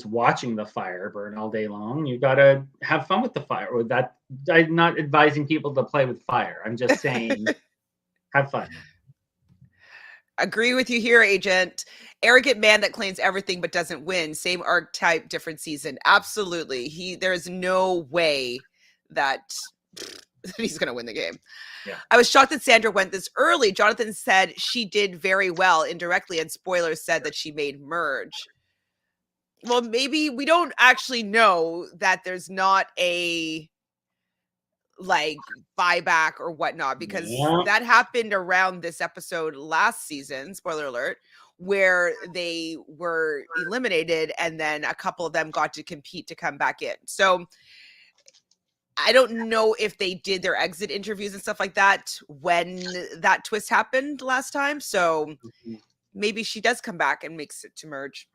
watching the fire burn all day long. You got to have fun with the fire. Or that, I'm not advising people to play with fire. I'm just saying have fun.
Agree with you here, Agent. Arrogant man that claims everything but doesn't win. Same archetype, different season. Absolutely. There's no way that he's going to win the game.
Yeah.
I was shocked that Sandra went this early. Jonathan said she did very well indirectly, and spoilers said that she made merge. Well, maybe we don't actually know that there's not a like buyback or whatnot, because that happened around this episode last season, spoiler alert, where they were eliminated and then a couple of them got to compete to come back in. So I don't know if they did their exit interviews and stuff like that when that twist happened last time. So maybe she does come back and makes it to merge.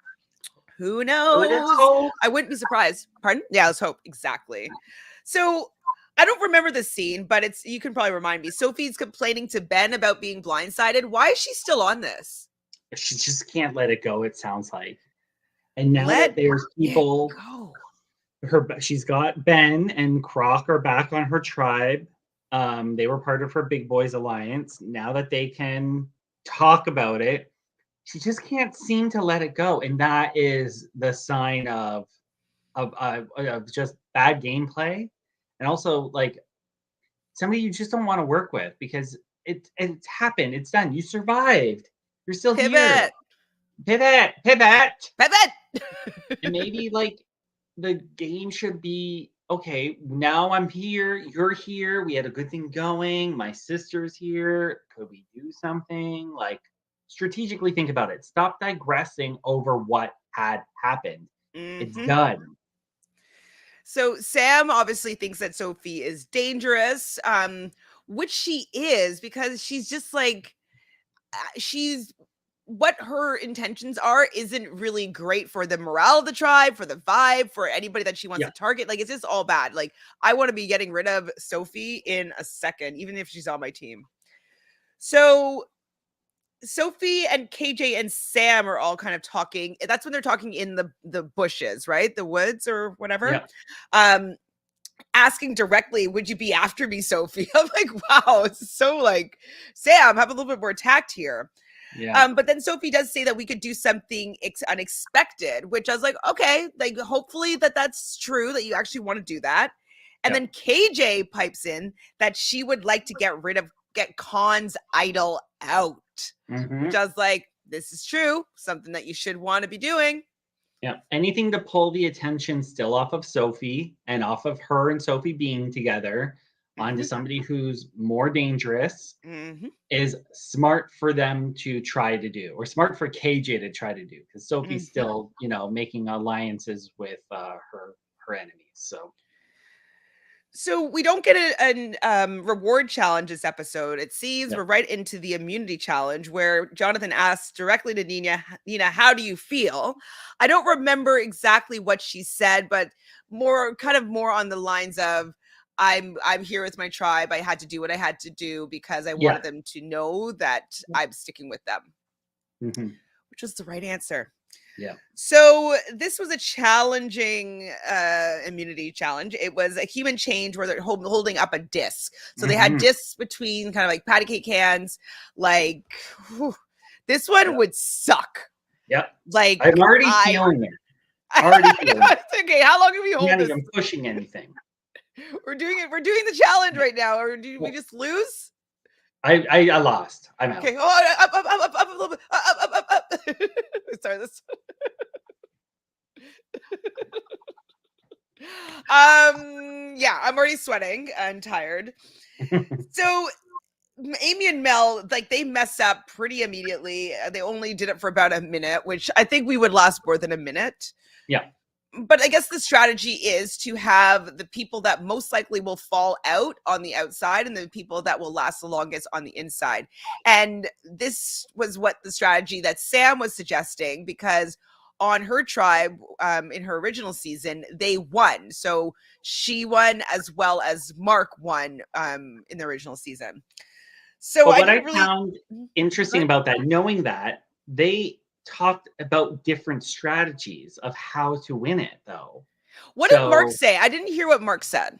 Who knows? I wouldn't be surprised. Pardon? Yeah, let's hope. Exactly. So I don't remember the scene, but you can probably remind me. Sophie's complaining to Ben about being blindsided. Why is she still on this?
She just can't let it go, it sounds like. And now that there's people, she's got Ben and Croc are back on her tribe. They were part of her Big Boys Alliance. Now that they can talk about it, she just can't seem to let it go, and that is the sign of just bad gameplay, and also like somebody you just don't want to work with, because it's happened, it's done, you survived, you're still here. Pivot. And maybe like the game should be, okay, now I'm here, you're here, we had a good thing going, my sister's here, could we do something? Like, strategically think about it. Stop digressing over what had happened. It's done.
So Sam obviously thinks that Sophie is dangerous, which she is, because she's just like, what her intentions are isn't really great for the morale of the tribe, for the vibe, for anybody that she wants to target. Like, it's just all bad. Like, I want to be getting rid of Sophie in a second, even if she's on my team. So Sophie and KJ and Sam are all kind of talking. That's when they're talking in the bushes, right? The woods or whatever. Asking directly, would you be after me, Sophie? I'm like, wow, it's so like, Sam, have a little bit more tact here. But then Sophie does say that we could do something unexpected, which I was like, okay, like hopefully that's true, that you actually want to do that. And then KJ pipes in that she would like to get Khan's idol out. Which I was like, this is true, something that you should want to be doing.
Yeah, anything to pull the attention still off of Sophie and off of her and Sophie being together onto somebody who's more dangerous is smart for them to try to do, or smart for KJ to try to do, because Sophie's still, making alliances with her enemies.
So we don't get a reward challenge this episode. It seems we're right into the immunity challenge, where Jonathan asks directly to Nina, how do you feel? I don't remember exactly what she said, but more on the lines of, I'm here with my tribe. I had to do what I had to do because I wanted them to know that I'm sticking with them, which was the right answer.
Yeah.
So this was a challenging immunity challenge. It was a human change where they're holding up a disc. So they had discs between kind of like patty cake hands. Like, whew, this one would suck.
Yep.
Like,
I'm already feeling it. Already feeling it.
Okay, how long have you held
Not
this?
even pushing anything.
We're doing it. We're doing the challenge right now. Or did we just lose?
I lost. I'm out.
Okay. Oh, up a little bit. Up. Sorry, this. Yeah, I'm already sweating. I'm tired. So Amy and Mel, like, they mess up pretty immediately. They only did it for about a minute, which I think we would last more than a minute.
Yeah.
But I guess the strategy is to have the people that most likely will fall out on the outside and the people that will last the longest on the inside. And this was what the strategy that Sam was suggesting, because on her tribe, in her original season, they won. So she won as well as Mark won in the original season. So
but what I found interesting about that, knowing that they talked about different strategies of how to win it, though.
What did Mark say? I didn't hear what Mark said.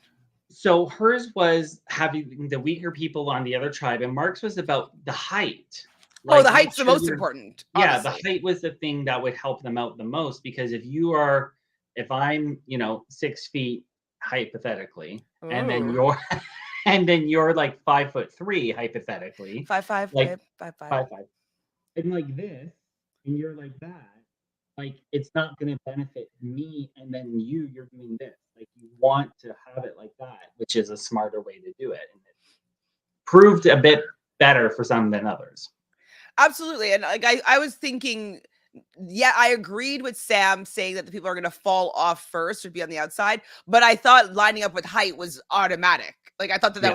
So hers was having the weaker people on the other tribe, and Mark's was about the height.
Like, the height's the most important.
Yeah, honestly. The height was the thing that would help them out the most, because if I'm 6 feet hypothetically, and then you're and then you're like 5'3" hypothetically.
5'5",
like
5'5".
And like this, and you're like that, like it's not gonna benefit me, and then you're doing this. Like, you want to have it like that, which is a smarter way to do it. And it proved a bit better for some than others.
Absolutely. And like I was thinking, yeah, I agreed with Sam saying that the people are going to fall off first would be on the outside, but I thought lining up with height was automatic. Like, I thought that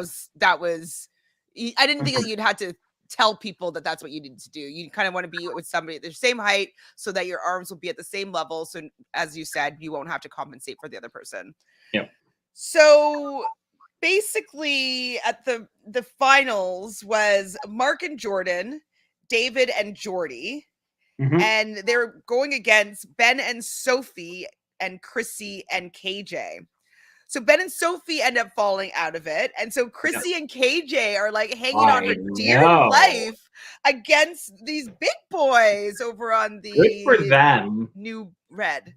was I didn't think that you'd had to tell people that that's what you needed to do. You kind of want to be with somebody at the same height so that your arms will be at the same level. So as you said, you won't have to compensate for the other person.
Yeah.
So basically at the finals was Mark and Jordan, David and Jordy, and they're going against Ben and Sophie and Chrissy and KJ. So Ben and Sophie end up falling out of it, and so Chrissy and KJ are like hanging on for dear life against these big boys over on the
Good for them.
New Red.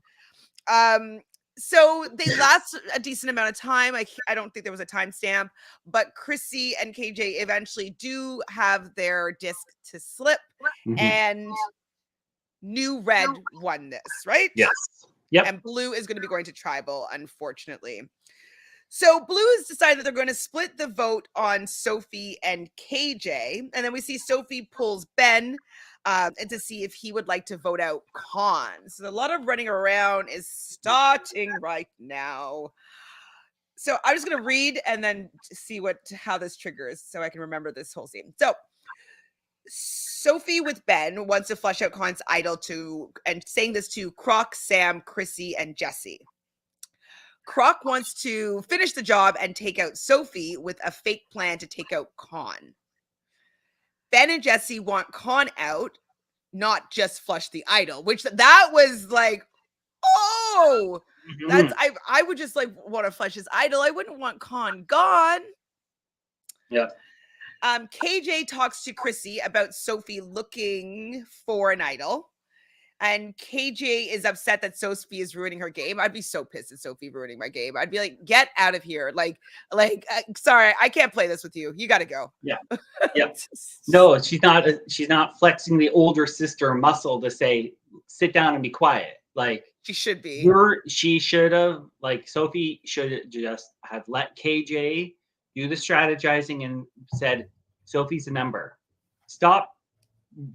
So they last a decent amount of time. I don't think there was a timestamp, but Chrissy and KJ eventually do have their disc to slip, and New Red won this, right?
Yes. Yep.
And Blue is going to be going to Tribal, unfortunately. So Blue has decided that they're going to split the vote on Sophie and KJ, and then we see Sophie pulls Ben and to see if he would like to vote out Con. So a lot of running around is starting right now. So I'm just going to read and then see how this triggers so I can remember this whole scene. So Sophie with Ben wants to flush out Con's idol and saying this to Croc, Sam, Chrissy, and Jesse. Croc wants to finish the job and take out Sophie with a fake plan to take out Con. Ben and Jesse want Con out, not just flush the idol, which that was like, oh, that's I would just like want to flush his idol. I wouldn't want Con gone.
Yeah.
KJ talks to Chrissy about Sophie looking for an idol. And KJ is upset that Sophie is ruining her game. I'd be so pissed at Sophie ruining my game. I'd be like, get out of here. Like, sorry, I can't play this with you. You got to go.
Yeah. Yeah. No, she's not flexing the older sister muscle to say, sit down and be quiet. Like,
she should be.
She should have, like, Sophie should just have let KJ do the strategizing and said, Sophie's a number. Stop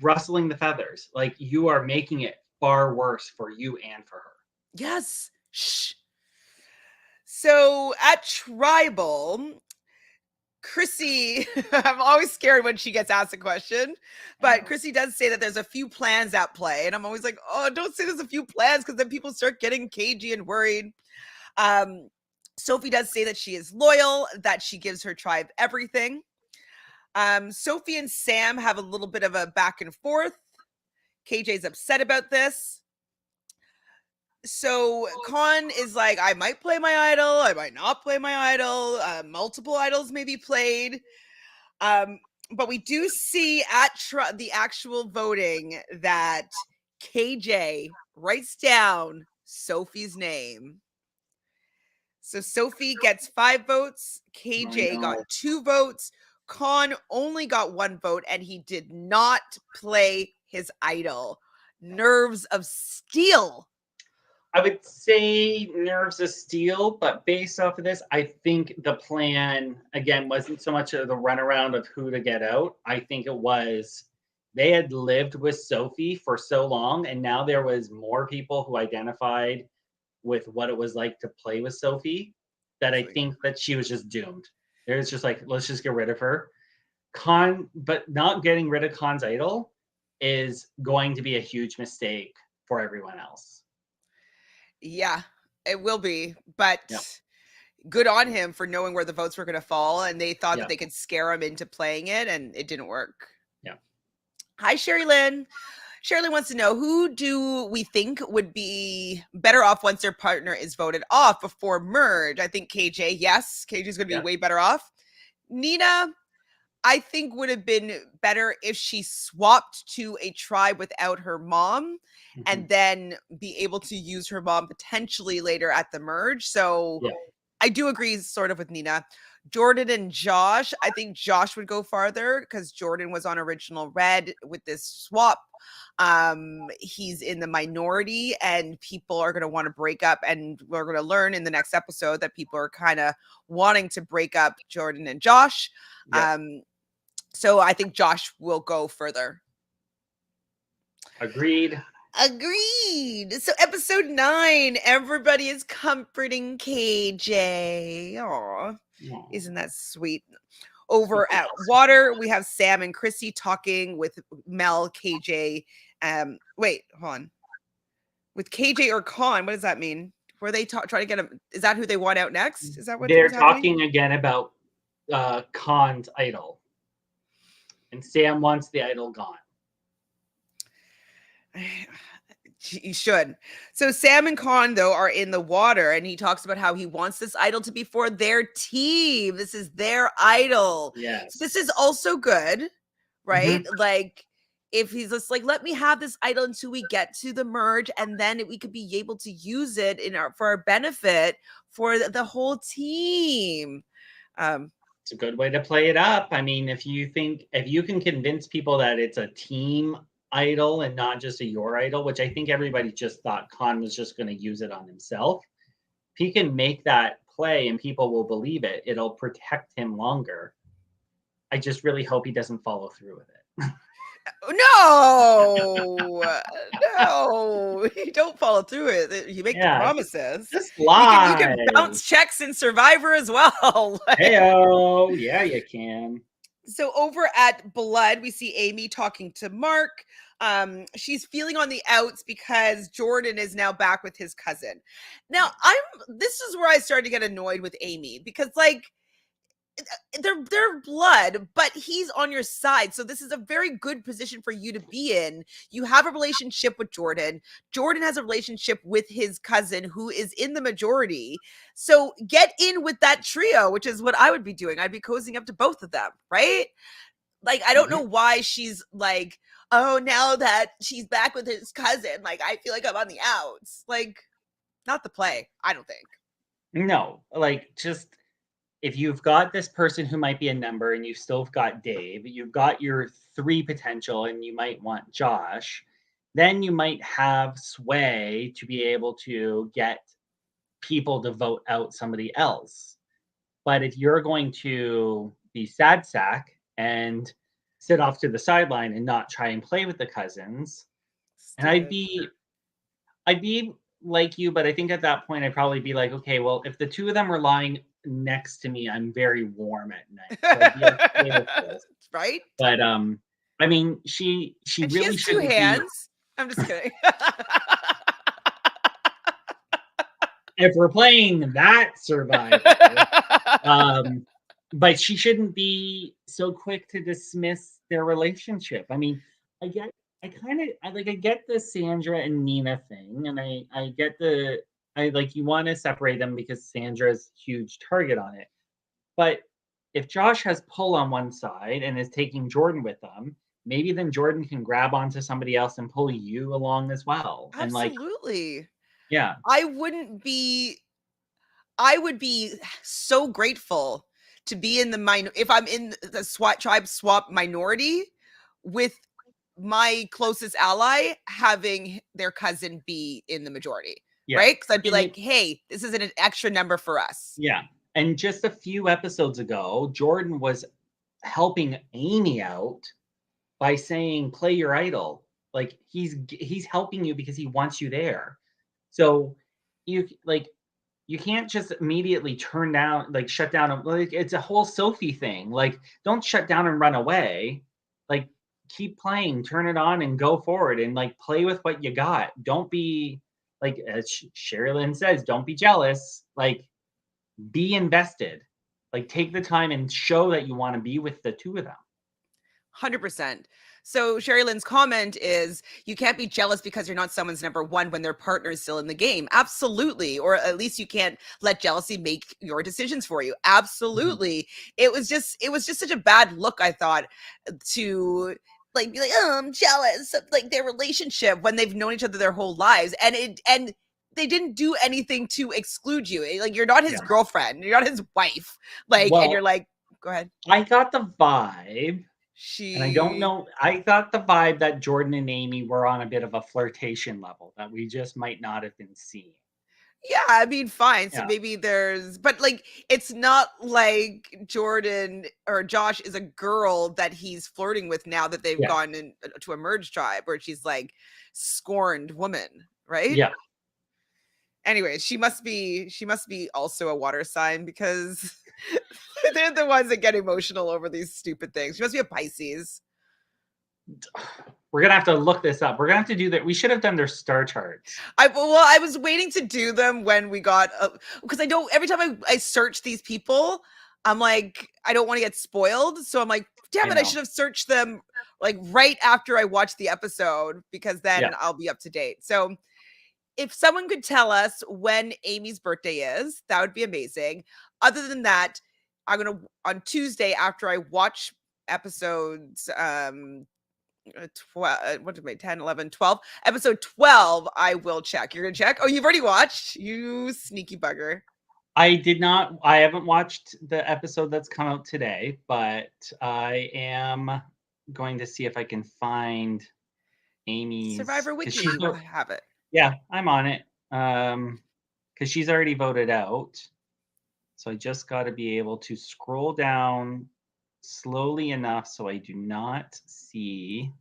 rustling the feathers. Like, you are making it far worse for you and for her.
Yes. Shh. So at Tribal, Chrissy, I'm always scared when she gets asked a question, but Chrissy does say that there's a few plans at play. And I'm always like, oh, don't say there's a few plans, because then people start getting cagey and worried. Sophie does say that she is loyal, that she gives her tribe everything. Sophie and Sam have a little bit of a back and forth. KJ's upset about this. So Con is like, I might play my idol, I might not play my idol. Multiple idols may be played. But we do see at the actual voting that KJ writes down Sophie's name. So Sophie gets 5 votes. KJ got 2 votes. Con only got 1 vote, and he did not play his idol. Nerves of steel.
I would say nerves of steel, but based off of this, I think the plan, again, wasn't so much of the runaround of who to get out. I think it was they had lived with Sophie for so long, and now there was more people who identified with what it was like to play with Sophie, that I think that she was just doomed. It was just like, let's just get rid of her. But not getting rid of Con's idol is going to be a huge mistake for everyone else.
Yeah, it will be, but good on him for knowing where the votes were going to fall, and they thought that they could scare him into playing it, and it didn't work.
Yeah.
Hi, Sherry Lynn. Sherry Lynn wants to know, who do we think would be better off once their partner is voted off before merge? I think KJ. Yes, KJ's going to be way better off. Nina, I think would have been better if she swapped to a tribe without her mom and then be able to use her mom potentially later at the merge. So I do agree sort of with Nina. Jordan and Josh, I think Josh would go farther because Jordan was on original red. With this swap, he's in the minority and people are going to want to break up, and we're going to learn in the next episode that people are kind of wanting to break up Jordan and Josh. So I think Josh will go further.
Agreed.
So episode 9, everybody is comforting KJ. Aw, isn't that sweet? Over at Water, we have Sam and Chrissy talking with Mel, KJ. Wait, hold on. With KJ or Con, what does that mean? Were they try to get him? Is that who they want out next? Is that what
they're talking again about Con's idol? And Sam wants the idol gone.
You should. So Sam and Con, though, are in the water, and he talks about how he wants this idol to be for their team. This is their idol.
Yes.
This is also good, right? Like, if he's just like, let me have this idol until we get to the merge, and then we could be able to use it for our benefit for the whole team.
It's a good way to play it up. I mean, if you can convince people that it's a team idol and not just your idol, which I think everybody just thought Con was just going to use it on himself. If he can make that play and people will believe it, it'll protect him longer. I just really hope he doesn't follow through with it.
No, you don't follow through it. You make the promises.
Just lie.
You can bounce checks in Survivor as well.
Hey-o. Yeah, you can.
So over at Blood, we see Amy talking to Mark. She's feeling on the outs because Jordan is now back with his cousin. Now, this is where I started to get annoyed with Amy, because like they're blood, but he's on your side. So this is a very good position for you to be in. You have a relationship with Jordan. Jordan has a relationship with his cousin who is in the majority. So get in with that trio, which is what I would be doing. I'd be cozying up to both of them, right? Like, I don't know why she's like, oh, now that she's back with his cousin, like, I feel like I'm on the outs. Like, not the play, I don't think.
No, like, just if you've got this person who might be a number and you've still got Dave, you've got your 3 potential and you might want Josh, then you might have sway to be able to get people to vote out somebody else. But if you're going to be sad sack and sit off to the sideline and not try and play with the cousins, and I'd be like you, but I think at that point I'd probably be like, okay, well, if the 2 of them are lying next to me, I'm very warm at night. So I'd be okay with this.
Right?
But I mean, she really
has 2 hands. I'm just kidding.
If we're playing that Survivor, but she shouldn't be so quick to dismiss their relationship. I mean, I get I get the Sandra and Nina thing, and I get you want to separate them because Sandra's huge target on it. But if Josh has pull on one side and is taking Jordan with them, maybe then Jordan can grab onto somebody else and pull you along as well.
Absolutely.
Yeah.
I would be so grateful to be in if I'm in the tribe swap minority with my closest ally having their cousin be in the majority.
Yeah.
Right? Because I'd be like, hey, this is an extra number for us.
Yeah. And just a few episodes ago, Jordan was helping Amy out by saying, play your idol. Like he's helping you because he wants you there. So you can't just immediately shut down. It's a whole Sophie thing. Like, don't shut down and run away. Like, keep playing, turn it on and go forward and play with what you got. Don't be as Sherilyn says, don't be jealous. Be invested. Take the time and show that you want to be with the two of them.
100%. So Sherry Lynn's comment is, you can't be jealous because you're not someone's number one when their partner is still in the game. Absolutely. Or at least you can't let jealousy make your decisions for you. Absolutely. It was just such a bad look, I thought, to be like, oh, I'm jealous of their relationship when they've known each other their whole lives. And they didn't do anything to exclude you. You're not his girlfriend. You're not his wife. And you're like, go ahead.
I got the vibe. And I don't know. I got the vibe that Jordan and Amy were on a bit of a flirtation level that we just might not have been seeing.
Yeah, I mean, fine. So maybe but it's not like Jordan or Josh is a girl that he's flirting with now that they've gone to a merge tribe where she's scorned woman, right?
Yeah.
Anyways, she must be also a water sign because they're the ones that get emotional over these stupid things. She must be a Pisces.
We're gonna have to look this up. We're gonna have to do that. We should have done their star charts.
I was waiting to do them when we got because I don't. Every time I search these people, I'm like, I don't want to get spoiled. So I'm like, damn it, I should have searched them right after I watched the episode because then I'll be up to date. So if someone could tell us when Amy's birthday is, that would be amazing. Other than that, I'm gonna on Tuesday after I watch episodes 10, 11, 12. Episode 12, I will check. You're gonna check? Oh, you've already watched? You sneaky bugger.
I did not. I haven't watched the episode that's come out today, but I am going to see if I can find Amy's
Survivor Wiki. I have it.
Yeah, I'm on it. Because she's already voted out. So I just got to be able to scroll down slowly enough so I do not see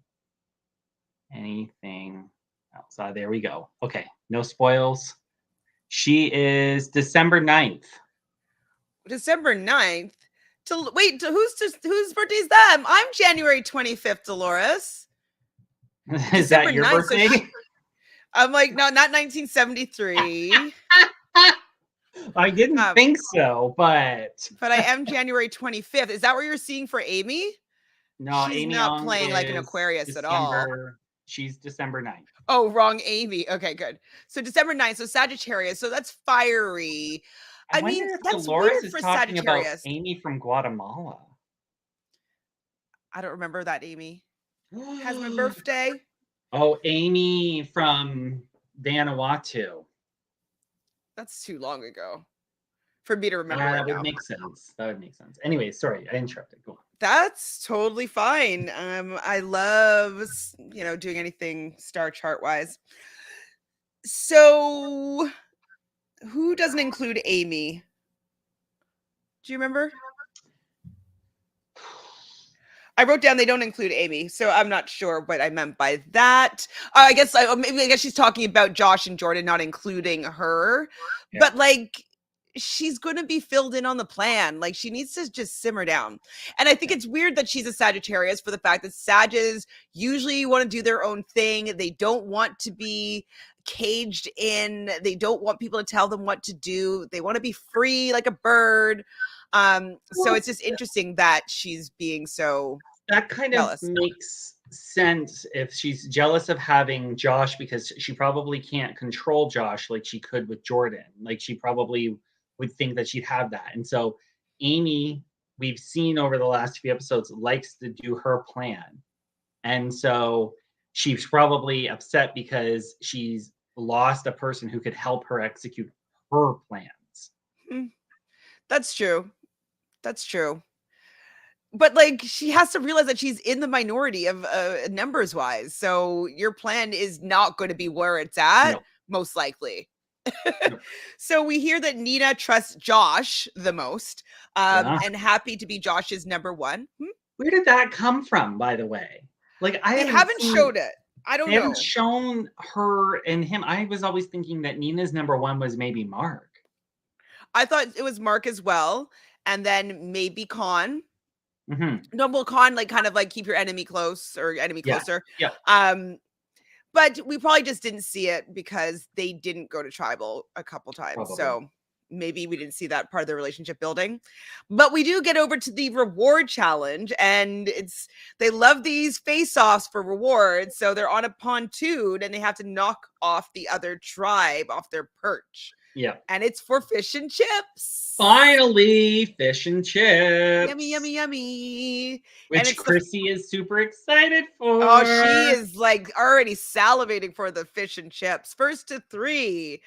anything else. There we go. Okay, no spoils. She is December 9th.
December 9th? Whose birthday is them? I'm January 25th, Dolores.
Is that your birthday?
So I'm like, no, not 1973.
I didn't think so, but
I am January 25th. Is that what you're seeing for Amy?
No,
she's
Amy
not playing like an Aquarius at all.
She's December 9th.
Oh, wrong Amy. Okay, good. So December 9th, so Sagittarius. So that's fiery. I mean, that's
Dolores
weird
is
for
talking
Sagittarius.
About Amy from Guatemala.
I don't remember that Amy. Has my birthday.
Oh, Amy from Vanuatu.
That's too long ago for me to remember.
That would make sense. Anyway, sorry, I interrupted. Go on.
That's totally fine. I love, doing anything star chart wise. So who doesn't include Amy? Do you remember? I wrote down they don't include Amy, so I'm not sure what I meant by that. I guess she's talking about Josh and Jordan not including her, but she's going to be filled in on the plan. She needs to just simmer down. And I think it's weird that she's a Sagittarius for the fact that Sages usually want to do their own thing. They don't want to be caged in. They don't want people to tell them what to do. They want to be free like a bird. So it's just interesting that she's being so
that kind
jealous.
Of makes sense if she's jealous of having Josh because she probably can't control Josh like she could with Jordan. Like she probably would think that she'd have that. And so Amy, we've seen over the last few episodes, likes to do her plan. And so she's probably upset because she's lost a person who could help her execute her plans.
That's true. That's true. But like she has to realize that she's in the minority of numbers wise. So your plan is not going to be where it's at,
No.
most likely.
No.
So we hear that Nina trusts Josh the most, and happy to be Josh's number one.
Where did that come from, by the way? Like
They haven't showed it. I don't know.
They haven't shown her and him. I was always thinking that Nina's number one was maybe Mark.
I thought it was Mark as well, and then maybe Con.
Mm-hmm.
No, well, Con, like kind of like keep your enemy close or enemy closer.
Yeah.
But we probably just didn't see it because they didn't go to tribal a couple times.
Probably.
So maybe we didn't see that part of the relationship building. But we do get over to the reward challenge, and they love these face-offs for rewards. So they're on a pontoon and they have to knock off the other tribe off their perch.
Yeah.
And it's for fish and chips.
Finally, fish and chips.
Yummy, yummy, yummy.
Which Chrissy is super excited for.
Oh, she is like already salivating for the fish and chips. First to 3.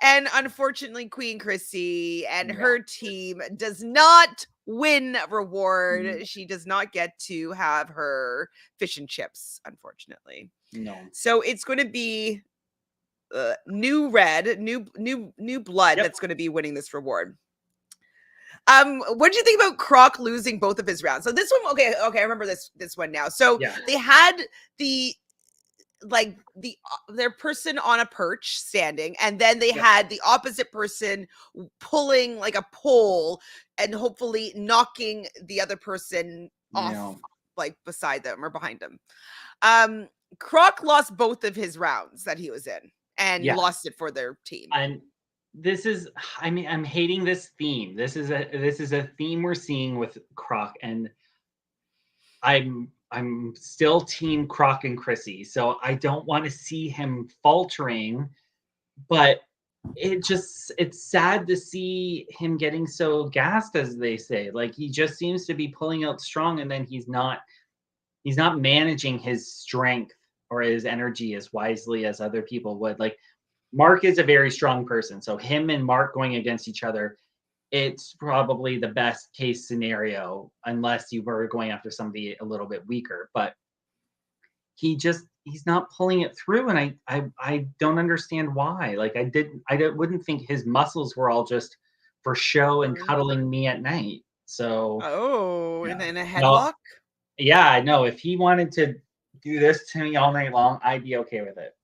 And unfortunately, Queen Chrissy and her team does not win reward. She does not get to have her fish and chips, unfortunately.
No.
So it's going to be new blood that's going to be winning this reward. What do you think about Croc losing both of his rounds? So this one, okay, I remember this one now. So they had their person on a perch standing, and then they had the opposite person pulling like a pole and hopefully knocking the other person off, like beside them or behind them. Croc lost both of his rounds that he was in and lost it for their team.
And this is, I mean, I'm hating this theme. This is a theme we're seeing with Croc, and I'm still team Croc and Chrissy, so I don't want to see him faltering, but it's sad to see him getting so gassed, as they say. Like, he just seems to be pulling out strong, and then he's not managing his strength or his energy as wisely as other people would. Like, Mark is a very strong person, so him and Mark going against each other, it's probably the best case scenario, unless you were going after somebody a little bit weaker. But he's not pulling it through, and I don't understand why. Like, I wouldn't think his muscles were all just for show and cuddling me at night. So
and then a headlock.
Yeah, I know. If he wanted to do this to me all night long, I'd be okay with it.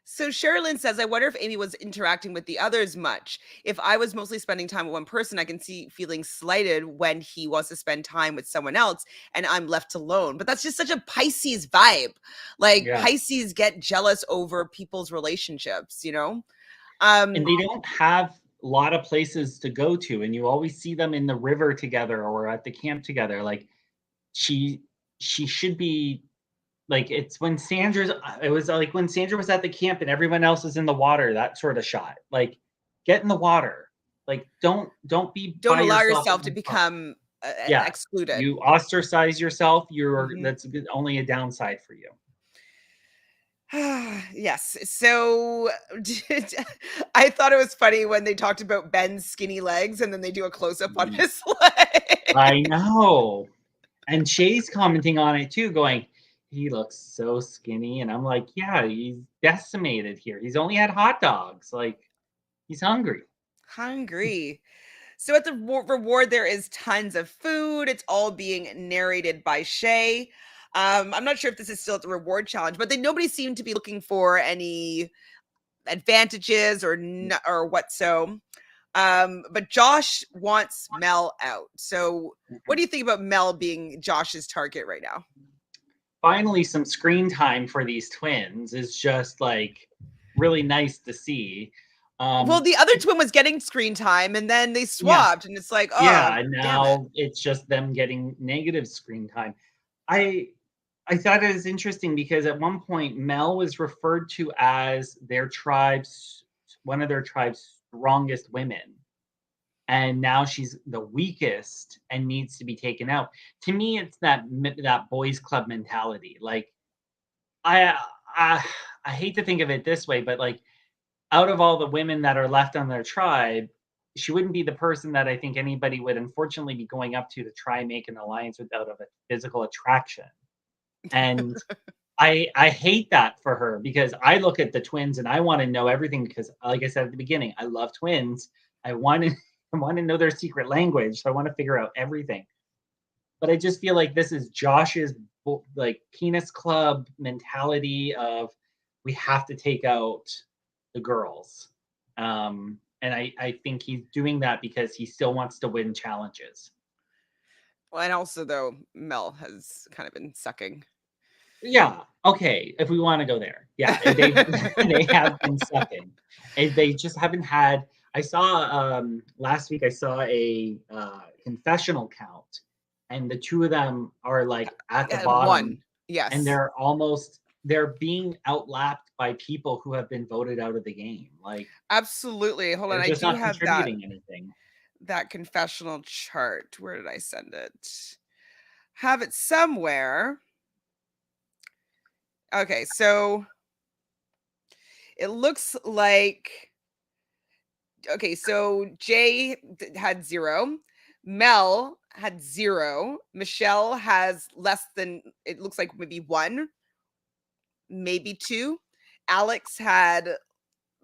So Sherilyn says, I wonder if Amy was interacting with the others much. If I was mostly spending time with one person, I can see feeling slighted when he wants to spend time with someone else and I'm left alone. But that's just such a Pisces vibe. Like, Pisces get jealous over people's relationships, you know?
And they don't have a lot of places to go to. And you always see them in the river together or at the camp together. Like, she should be... Like, it was like when Sandra was at the camp and everyone else is in the water, that sort of shot. Like, get in the water. Like, don't allow yourself to become excluded. You ostracize yourself. That's only a downside for you.
Yes. So I thought it was funny when they talked about Ben's skinny legs and then they do a close-up on his leg.
I know. And Shay's commenting on it too, going, he looks so skinny. And I'm like, yeah, he's decimated here. He's only had hot dogs. Like, he's hungry. So at the reward, there is tons of food. It's all being narrated by Shay. I'm not sure if this is still at the reward challenge, but nobody seemed to be looking for any advantages or what so. But Josh wants Mel out. So what do you think about Mel being Josh's target right now? Finally, some screen time for these twins is just like really nice to see.
Well, the other twin was getting screen time and then they swapped and it's like,
now it's just them getting negative screen time. I thought it was interesting because at one point Mel was referred to as one of their tribe's strongest women. And now she's the weakest and needs to be taken out. To me, it's that boys club mentality. Like, I hate to think of it this way, but like, out of all the women that are left on their tribe, she wouldn't be the person that I think anybody would unfortunately be going up to try and make an alliance with out of a physical attraction. And I hate that for her, because I look at the twins and I want to know everything, because like I said at the beginning, I love twins. I want to know their secret language. So I want to figure out everything. But I just feel like this is Josh's like penis club mentality of, we have to take out the girls. And I think he's doing that because he still wants to win challenges.
Well, and also though, Mel has kind of been sucking.
Yeah. Okay. If we want to go there. Yeah. They have been sucking. And they just haven't had. I saw last week, I saw a confessional count, and the two of them are like at the bottom.
One. Yes.
And they're being outlapped by people who have been voted out of the game. Like,
absolutely. Hold on. I do have that confessional chart. Where did I send it? Have it somewhere. Okay, so it looks like, okay, so Jay had 0, Mel had 0, Michelle has less than, it looks like maybe 1, maybe 2, Alex had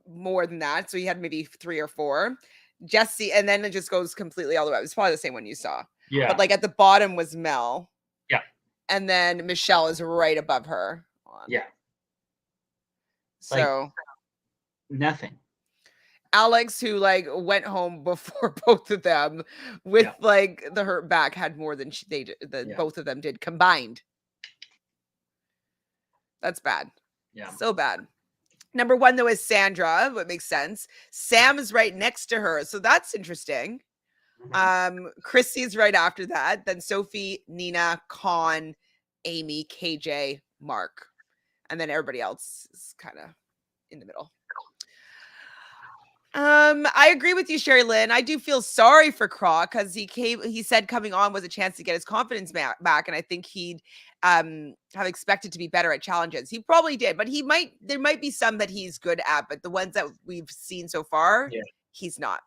more than that, so he had maybe 3 or 4, Jesse, and then it just goes completely all the way up. It's probably the same one you saw.
Yeah.
But like at the bottom was Mel.
Yeah.
And then Michelle is right above her.
Yeah.
So
like, nothing.
Alex, who like went home before both of them with like the hurt back, had more than both of them did combined. That's bad.
Yeah.
So bad. Number 1 though is Sandra, what makes sense. Sam is right next to her, so that's interesting. Chrissy's right after that. Then Sophie, Nina, Con, Amy, KJ, Mark. And then everybody else is kind of in the middle. I agree with you, Sherry Lynn. I do feel sorry for Croc, because he said coming on was a chance to get his confidence back. And I think he'd have expected to be better at challenges. He probably did, but there might be some that he's good at, but the ones that we've seen so far, he's not.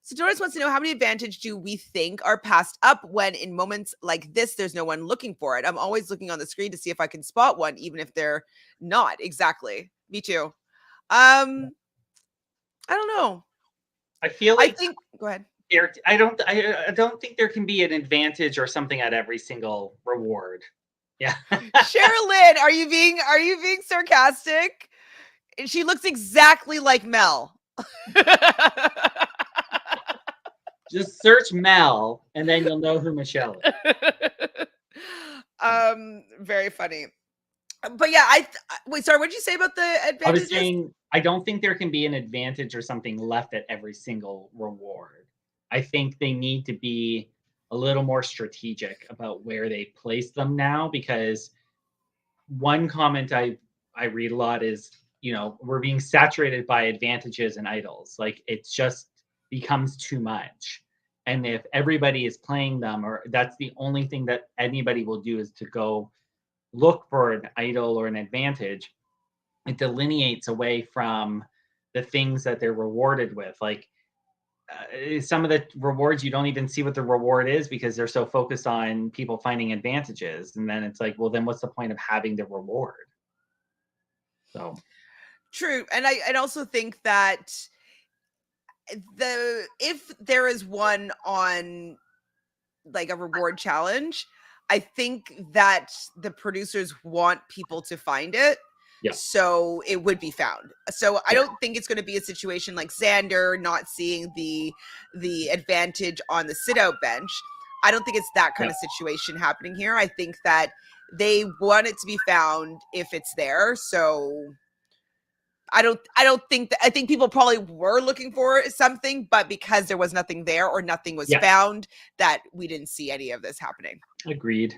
So Doris wants to know, how many advantage do we think are passed up when in moments like this, there's no one looking for it? I'm always looking on the screen to see if I can spot one, even if they're not. Exactly. Me too. I don't know.
I feel like
go ahead.
I don't think there can be an advantage or something at every single reward. Yeah.
Sherilyn, are you being sarcastic? She looks exactly like Mel.
Just search Mel, and then you'll know who Michelle is.
Very funny. But yeah, wait, sorry, what did you say about the advantages?
I was saying, I don't think there can be an advantage or something left at every single reward. I think they need to be a little more strategic about where they place them now, because one comment I read a lot is, we're being saturated by advantages and idols. Like, it's just becomes too much. And if everybody is playing them, or that's the only thing that anybody will do is to go look for an idol or an advantage, it delineates away from the things that they're rewarded with. Like some of the rewards, you don't even see what the reward is because they're so focused on people finding advantages. And then it's like, well, then what's the point of having the reward? So
true. And I also think that if there is one on like a reward challenge, I think that the producers want people to find it.
Yeah.
So it would be found. So I don't think it's going to be a situation like Xander not seeing the advantage on the sit out bench. I don't think it's that kind of situation happening here. I think that they want it to be found if it's there. So I think people probably were looking for something, but because there was nothing there or nothing was found, that we didn't see any of this happening.
Agreed.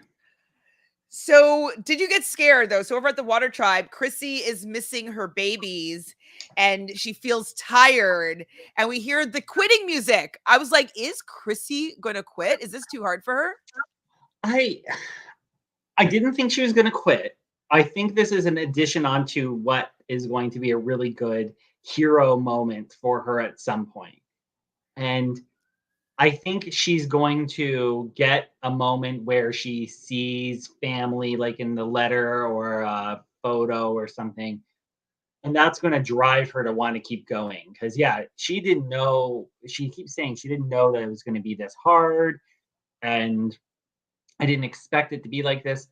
So, did you get scared though? So, over at the Water Tribe, Chrissy is missing her babies and she feels tired. And we hear the quitting music. I was like, is Chrissy going to quit? Is this too hard for her?
I didn't think she was going to quit. I think this is an addition onto what is going to be a really good hero moment for her at some point. And I think she's going to get a moment where she sees family, like in the letter or a photo or something. And that's going to drive her to want to keep going. Because, yeah, she didn't know, she keeps saying she didn't know that it was going to be this hard. And I didn't expect it to be like this.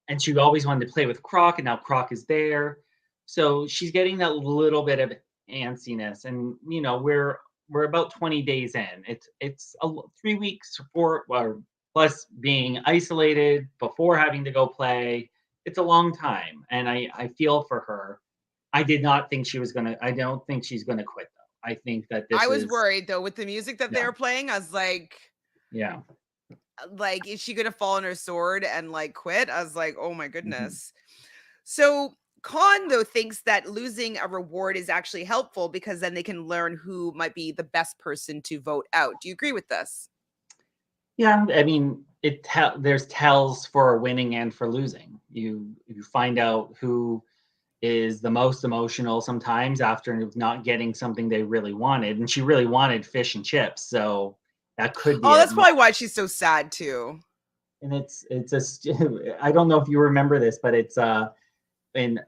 And she always wanted to play with Croc, and now Croc is there. So she's getting that little bit of antsiness. And, you know, we're about 20 days in. It's 3 weeks or plus being isolated before having to go play. It's a long time, and I feel for her. I did not think she was gonna. I don't think she's gonna quit though. I think that
I was worried though with the music that they
Yeah.
were playing. I was like,
Yeah.
is she gonna fall on her sword and like quit? I was like, oh my goodness. So Khan though thinks that losing a reward is actually helpful because then they can learn who might be the best person to vote out. Do you agree with this?
Yeah, I mean, there's tells for winning and for losing. You find out who is the most emotional sometimes after not getting something they really wanted, and she really wanted fish and chips, so that could be
Oh,
it.
that's probably why she's so sad too.
And I don't know if you remember this, but it's in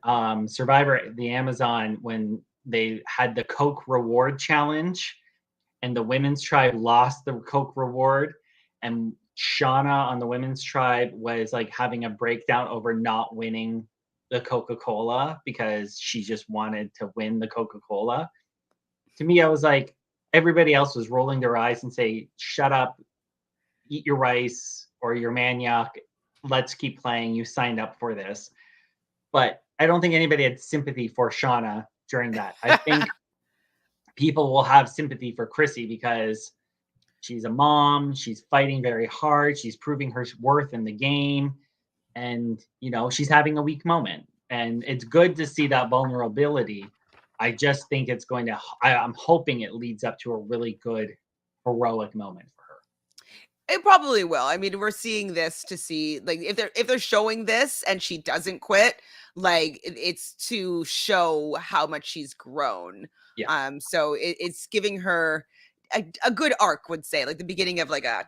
Survivor the Amazon when they had the Coke reward challenge and the women's tribe lost the Coke reward, and Shauna on the women's tribe was like having a breakdown over not winning the Coca-Cola because she just wanted to win the Coca-Cola. To me, I was like, everybody else was rolling their eyes and say, shut up, eat your rice or your manioc. Let's keep playing. You signed up for this. But I don't think anybody had sympathy for Shauna during that. I think people will have sympathy for Chrissy because she's a mom. She's fighting very hard. She's proving her worth in the game. And, you know, she's having a weak moment. And it's good to see that vulnerability. I just think it's going to, I'm hoping it leads up to a really good, heroic moment for her.
It probably will. I mean, we're seeing this to see like if they're showing this and she doesn't quit, like it's to show how much she's grown.
Yeah.
So it's giving her a good arc, would say, like the beginning of like a.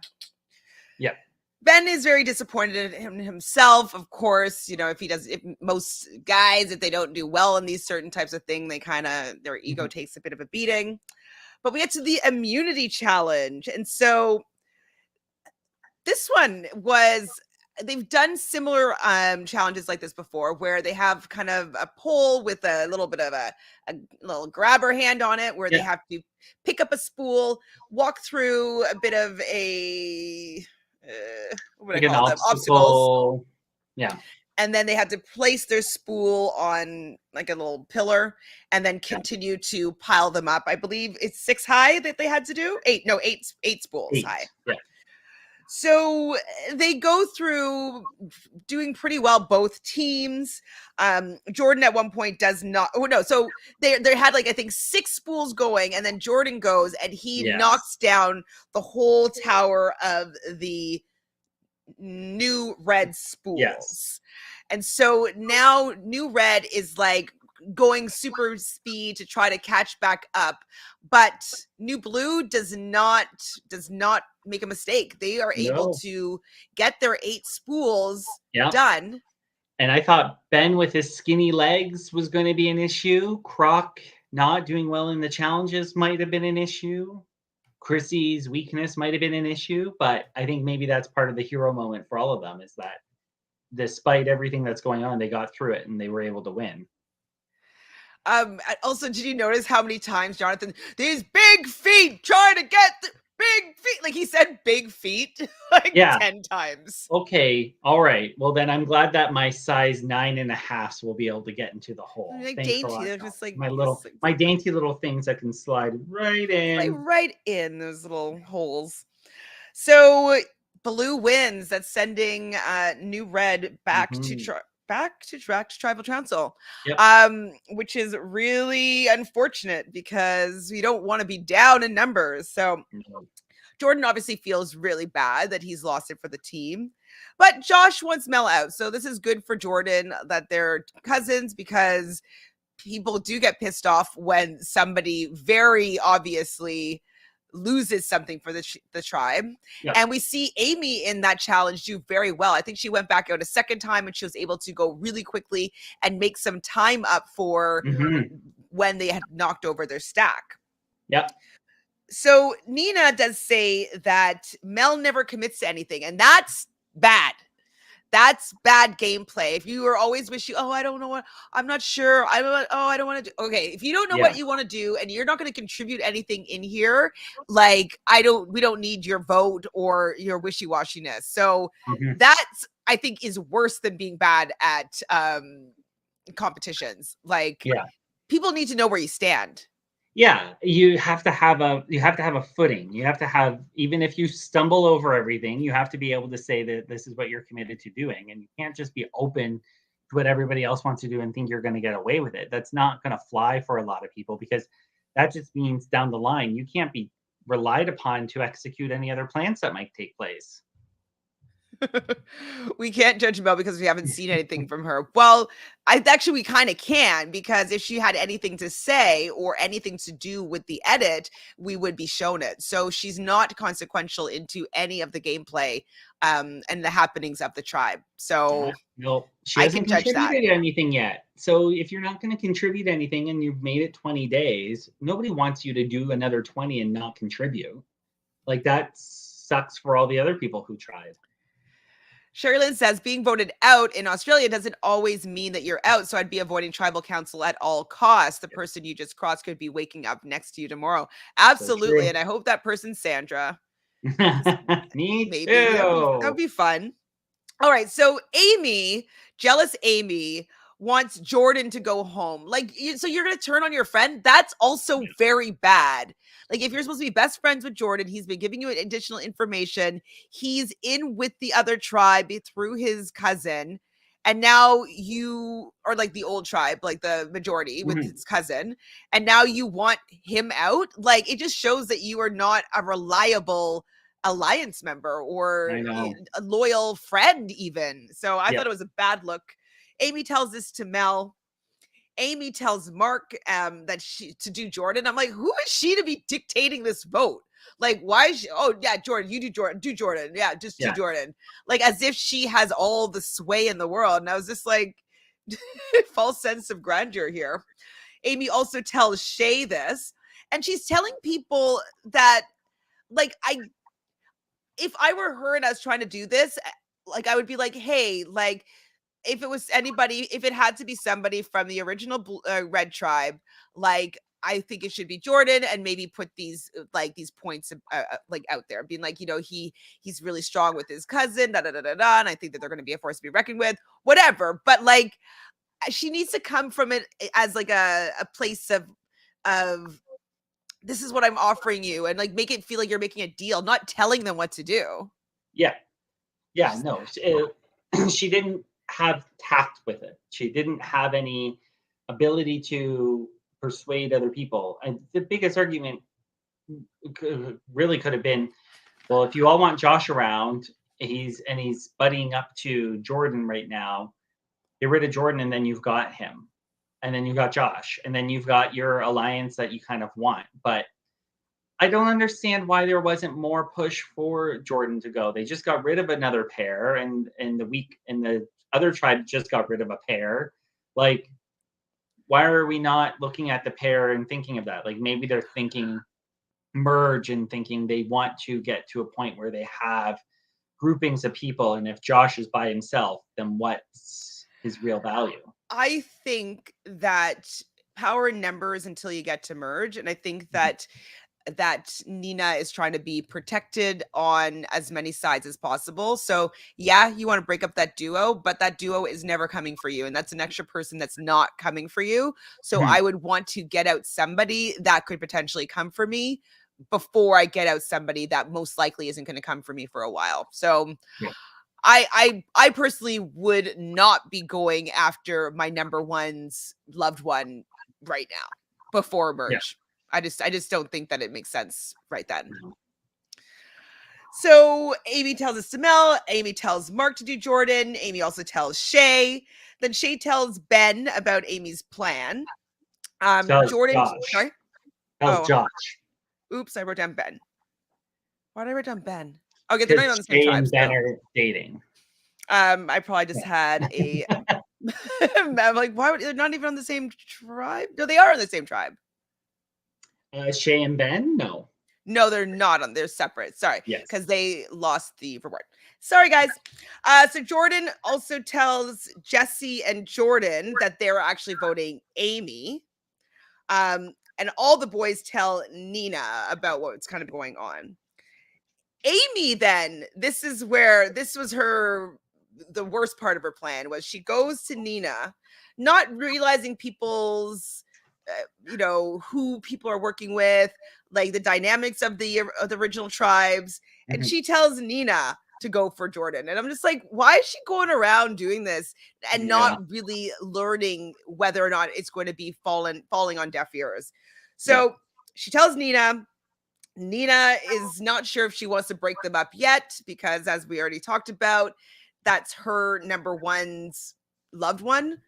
Yeah.
Ben is very disappointed in himself, of course. You know, if most guys, if they don't do well in these certain types of thing, their ego takes a bit of a beating. But we get to the immunity challenge, and so this one they've done similar challenges like this before where they have kind of a pole with a little bit of a little grabber hand on it where they have to pick up a spool, walk through a bit of a what do I call them? Obstacles.
Yeah.
And then they had to place their spool on like a little pillar and then continue to pile them up. I believe it's 6 high that they had to do. 8 spools high.
Yeah.
So they go through doing pretty well, both teams. Jordan at one point does not. Oh no! So they had like I think 6 spools going, and then Jordan goes and he knocks down the whole tower of the new red spools.
Yes.
And so now new red is like going super speed to try to catch back up, but new blue does not make a mistake. They are able to get their 8 spools done.
And I thought Ben with his skinny legs was going to be an issue. Croc not doing well in the challenges might have been an issue. Chrissy's weakness might have been an issue, but I think maybe that's part of the hero moment for all of them is that despite everything that's going on, they got through it and they were able to win.
Also, did you notice how many times Jonathan, these big feet trying to get the big feet, like he said big feet like 10 times.
Okay, all right. Well, then I'm glad that my size 9.5 will be able to get into the hole.
Like dainty, they're just like
my dainty little things that can slide right in.
Like right in those little holes. So Blue wins. That's sending New Red back to Tribal Council,
Yep.
which is really unfortunate because we don't want to be down in numbers. So Jordan obviously feels really bad that he's lost it for the team, but Josh wants Mel out. So this is good for Jordan that they're cousins, because people do get pissed off when somebody very obviously loses something for the tribe.
Yep.
And we see Amy in that challenge do very well. I think she went back out a second time and she was able to go really quickly and make some time up for when they had knocked over their stack.
Yep.
So Nina does say that Mel never commits to anything, and that's bad. That's bad gameplay. If you are always wishing, oh, I don't know what, I'm not sure. I don't want to do. Okay, if you don't know what you want to do and you're not going to contribute anything in here, like we don't need your vote or your wishy-washiness. So that's, I think, is worse than being bad at competitions. Like, people need to know where you stand.
Yeah, you have to have a footing. You have to have, even if you stumble over everything, you have to be able to say that this is what you're committed to doing, and you can't just be open to what everybody else wants to do and think you're going to get away with it. That's not going to fly for a lot of people, because that just means down the line you can't be relied upon to execute any other plans that might take place.
We can't judge Mel because we haven't seen anything from her. Well, we kind of can, because if she had anything to say or anything to do with the edit, we would be shown it. So she's not consequential into any of the gameplay and the happenings of the tribe. So
she hasn't contributed anything yet. So if you're not going to contribute anything and you've made it 20 days, nobody wants you to do another 20 and not contribute. Like, that sucks for all the other people who tried.
Sherilyn says being voted out in Australia doesn't always mean that you're out. So I'd be avoiding tribal council at all costs. The person you just crossed could be waking up next to you tomorrow. Absolutely. So, and I hope that person's Sandra.
Me too.
That'd be fun. All right. So jealous Amy wants Jordan to go home. Like, so you're going to turn on your friend? That's also very bad. Like, if you're supposed to be best friends with Jordan, he's been giving you additional information. He's in with the other tribe through his cousin. And now you are like the old tribe, like the majority with his cousin. And now you want him out. Like, it just shows that you are not a reliable alliance member or a loyal friend even. So I thought it was a bad look. Amy tells this to Mel. Amy tells Mark that to do Jordan. I'm like, who is she to be dictating this vote? Like, why is she? Oh, yeah, Jordan, you do Jordan. Yeah, just do Jordan. Like, as if she has all the sway in the world. And I was just like, false sense of grandeur here. Amy also tells Shay this, and she's telling people that, like, if I were her and I was trying to do this, like, I would be like, hey, like, if it was anybody, if it had to be somebody from the original Red Tribe, like, I think it should be Jordan, and maybe put these points like out there, being like, he's really strong with his cousin, and I think that they're going to be a force to be reckoned with, whatever. But like, she needs to come from it as like a place of this is what I'm offering you, and like make it feel like you're making a deal, not telling them what to do.
Yeah, no, she didn't have tact with it. She didn't have any ability to persuade other people. And the biggest argument really could have been, well, if you all want Josh around, he's buddying up to Jordan right now, get rid of Jordan, and then you've got him, and then you've got Josh, and then you've got your alliance that you kind of want. But I don't understand why there wasn't more push for Jordan to go. They just got rid of another pair, and the other tribe just got rid of a pair. Like, why are we not looking at the pair and thinking of that? Like, maybe they're thinking merge and thinking they want to get to a point where they have groupings of people. And if Josh is by himself, then what's his real value?
I think that power in numbers until you get to merge. And I think that Nina is trying to be protected on as many sides as possible. So yeah, you want to break up that duo, but that duo is never coming for you. And that's an extra person that's not coming for you. So I would want to get out somebody that could potentially come for me before I get out somebody that most likely isn't going to come for me for a while. So
Yeah.
I personally would not be going after my number one's loved one right now before merge. I just don't think that it makes sense right then.
Mhm.
So Amy tells us to Mel. Amy tells Mark to do Jordan. Amy also tells Shay. Then Shay tells Ben about Amy's plan.
Tells
Jordan,
Josh.
sorry.
Tells Josh.
Oops, I wrote down Ben. Why did I write down Ben? Okay, they're
Because
not even on the same
Shay
tribe.
and Ben are dating.
I probably just had a. I'm like, why would they're not even on the same tribe? No, they are on the same tribe.
Shay and Ben? No.
No, they're not on. They're separate. Sorry,
Yes.
because they lost the reward. Sorry, guys. So Jordan also tells Jesse and Jordan that they're actually voting Amy. And all the boys tell Nina about what's kind of going on. Amy, then, this was the worst part of her plan was she goes to Nina, not realizing people's, who people are working with, like the dynamics of the original tribes. And she tells Nina to go for Jordan. And I'm just like, why is she going around doing this and not really learning whether or not it's going to be falling on deaf ears? So she tells Nina. Nina is not sure if she wants to break them up yet because, as we already talked about, that's her number one's loved one.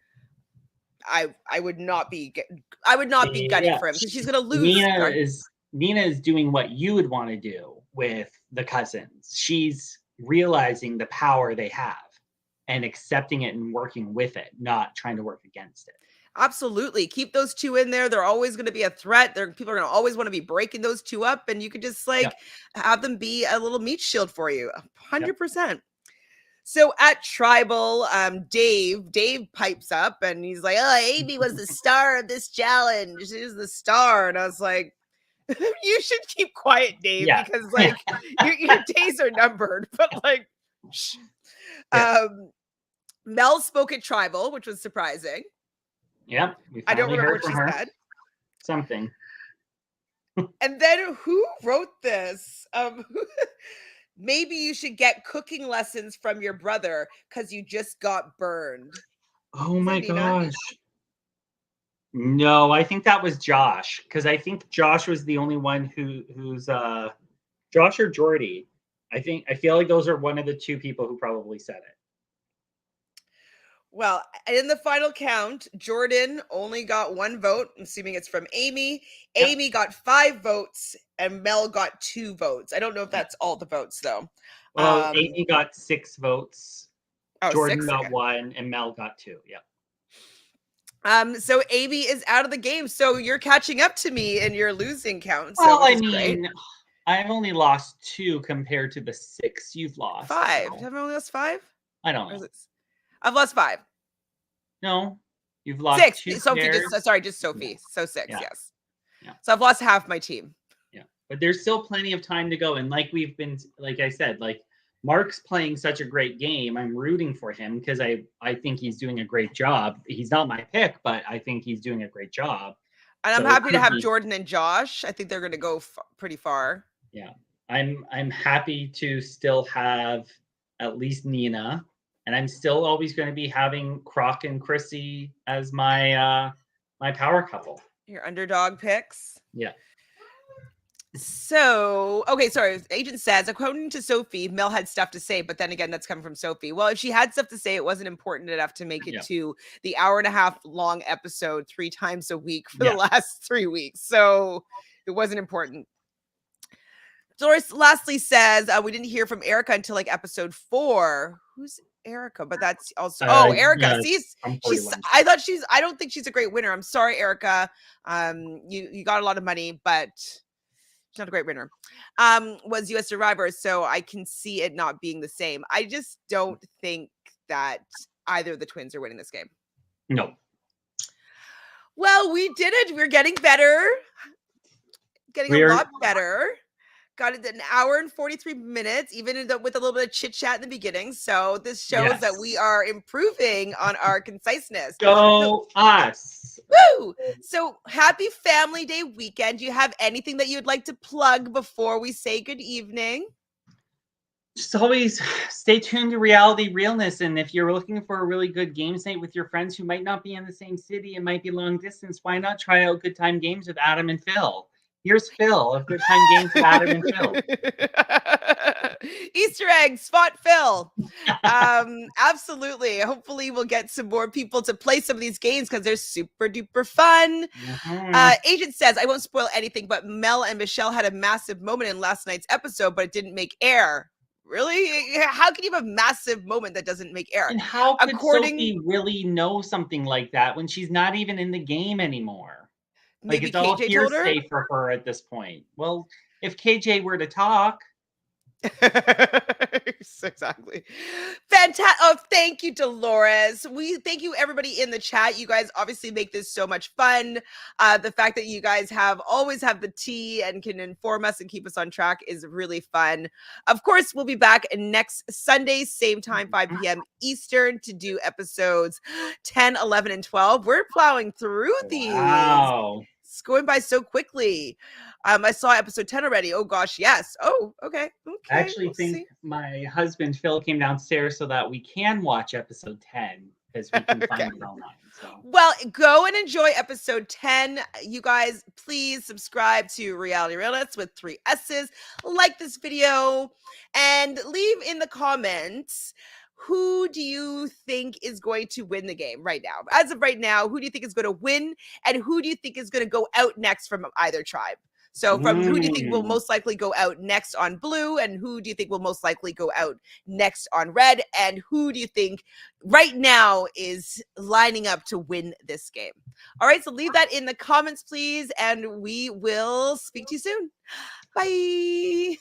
I would not be gutted for him because she's gonna lose.
Nina is doing what you would want to do with the cousins. She's realizing the power they have and accepting it and working with it, not trying to work against it.
Absolutely. Keep those two in there. They're always going to be a threat. People are going to always want to be breaking those two up, and you could just have them be a little meat shield for you. 100%. So at Tribal, Dave pipes up and he's like, "Oh, Amy was the star of this challenge. She was the star." And I was like, you should keep quiet, Dave, because your days are numbered. But like, shh. Mel spoke at Tribal, which was surprising.
Yeah,
I don't remember what she said.
Something.
And then who wrote this? Maybe you should get cooking lessons from your brother because you just got burned.
Oh my gosh. No, I think that was Josh, because I think Josh was the only one who's Josh or Jordy. I feel like those are one of the two people who probably said it.
Well, in the final count, Jordan only got 1 vote. I'm assuming it's from Amy. Yep. Amy got 5 votes and Mel got 2 votes. I don't know if that's all the votes, though.
Well, Amy got 6 votes. Jordan
6?
got 1 and Mel got 2. Yeah.
So Amy is out of the game. So you're catching up to me in your losing count.
Well,
so
I mean, great. I've only lost 2 compared to the 6 you've lost.
5. So. Have I only lost 5?
I don't know.
I've lost 5.
No, you've lost
6.
2
Sophie, just Sophie. Yeah. So 6, yes.
Yeah.
So I've lost half my team.
Yeah, but there's still plenty of time to go. And like I said, Mark's playing such a great game. I'm rooting for him because I think he's doing a great job. He's not my pick, but I think he's doing a great job.
And I'm happy to have Jordan and Josh. I think they're going to go pretty far.
Yeah, I'm happy to still have at least Nina. And I'm still always going to be having Croc and Chrissy as my my power couple.
Your underdog picks.
Yeah.
So, okay, sorry. Agent says, according to Sophie, Mel had stuff to say, but then again, that's coming from Sophie. Well, if she had stuff to say, it wasn't important enough to make it to the 1.5-hour long episode 3 times a week for the last 3 weeks. So it wasn't important. Doris lastly says, we didn't hear from Erica until episode 4. Who's Erica? But that's also Erica. I don't think she's a great winner. I'm sorry, Erica. You got a lot of money, but she's not a great winner. Was US Survivor, so I can see it not being the same. I just don't think that either of the twins are winning this game.
No.
Well, we did it. We're getting better. A lot better. Got it, an hour and 43 minutes, even with a little bit of chit chat in the beginning. So this shows that we
Yes.
are improving on our conciseness.
Go us.
Woo! So happy Family Day weekend. Do you have anything that you'd like to plug before we say good evening?
Just always stay tuned to Reality Realness. And if you're looking for a really good games night with your friends who might not be in the same city and might be long distance, why not try out Good Time Games with Adam and Phil? Here's Phil of Good Time Games with Adam and Phil.
Easter eggs, spot Phil. Absolutely. Hopefully we'll get some more people to play some of these games because they're super duper fun. Agent says, I won't spoil anything, but Mel and Michelle had a massive moment in last night's episode, but it didn't make air. Really? How can you have a massive moment that doesn't make air?
And how could Sophie really know something like that when she's not even in the game anymore?
Maybe
it's all
KJ told her?
hearsay for her at this point. Well, if KJ were to talk.
Exactly. Fantastic. Oh, thank you, Dolores. We thank you, everybody in the chat. You guys obviously make this so much fun. The fact that you guys always have the tea and can inform us and keep us on track is really fun. Of course, we'll be back next Sunday, same time, 5 p.m. Eastern, to do episodes 10, 11, and 12. We're plowing through these.
Wow.
It's going by so quickly. I saw episode 10 already. Oh gosh, yes. Oh, okay.
I actually think my husband Phil came downstairs so that we can watch episode 10 because we can find it online. So.
Well, go and enjoy episode 10. You guys, please subscribe to Reality Realness with 3 S's. Like this video and leave in the comments, who do you think is going to win the game right now? As of right now, who do you think is going to win? And who do you think is going to go out next from either tribe? So from who do you think will most likely go out next on blue? And who do you think will most likely go out next on red? And who do you think right now is lining up to win this game? All right, so leave that in the comments, please. And we will speak to you soon. Bye.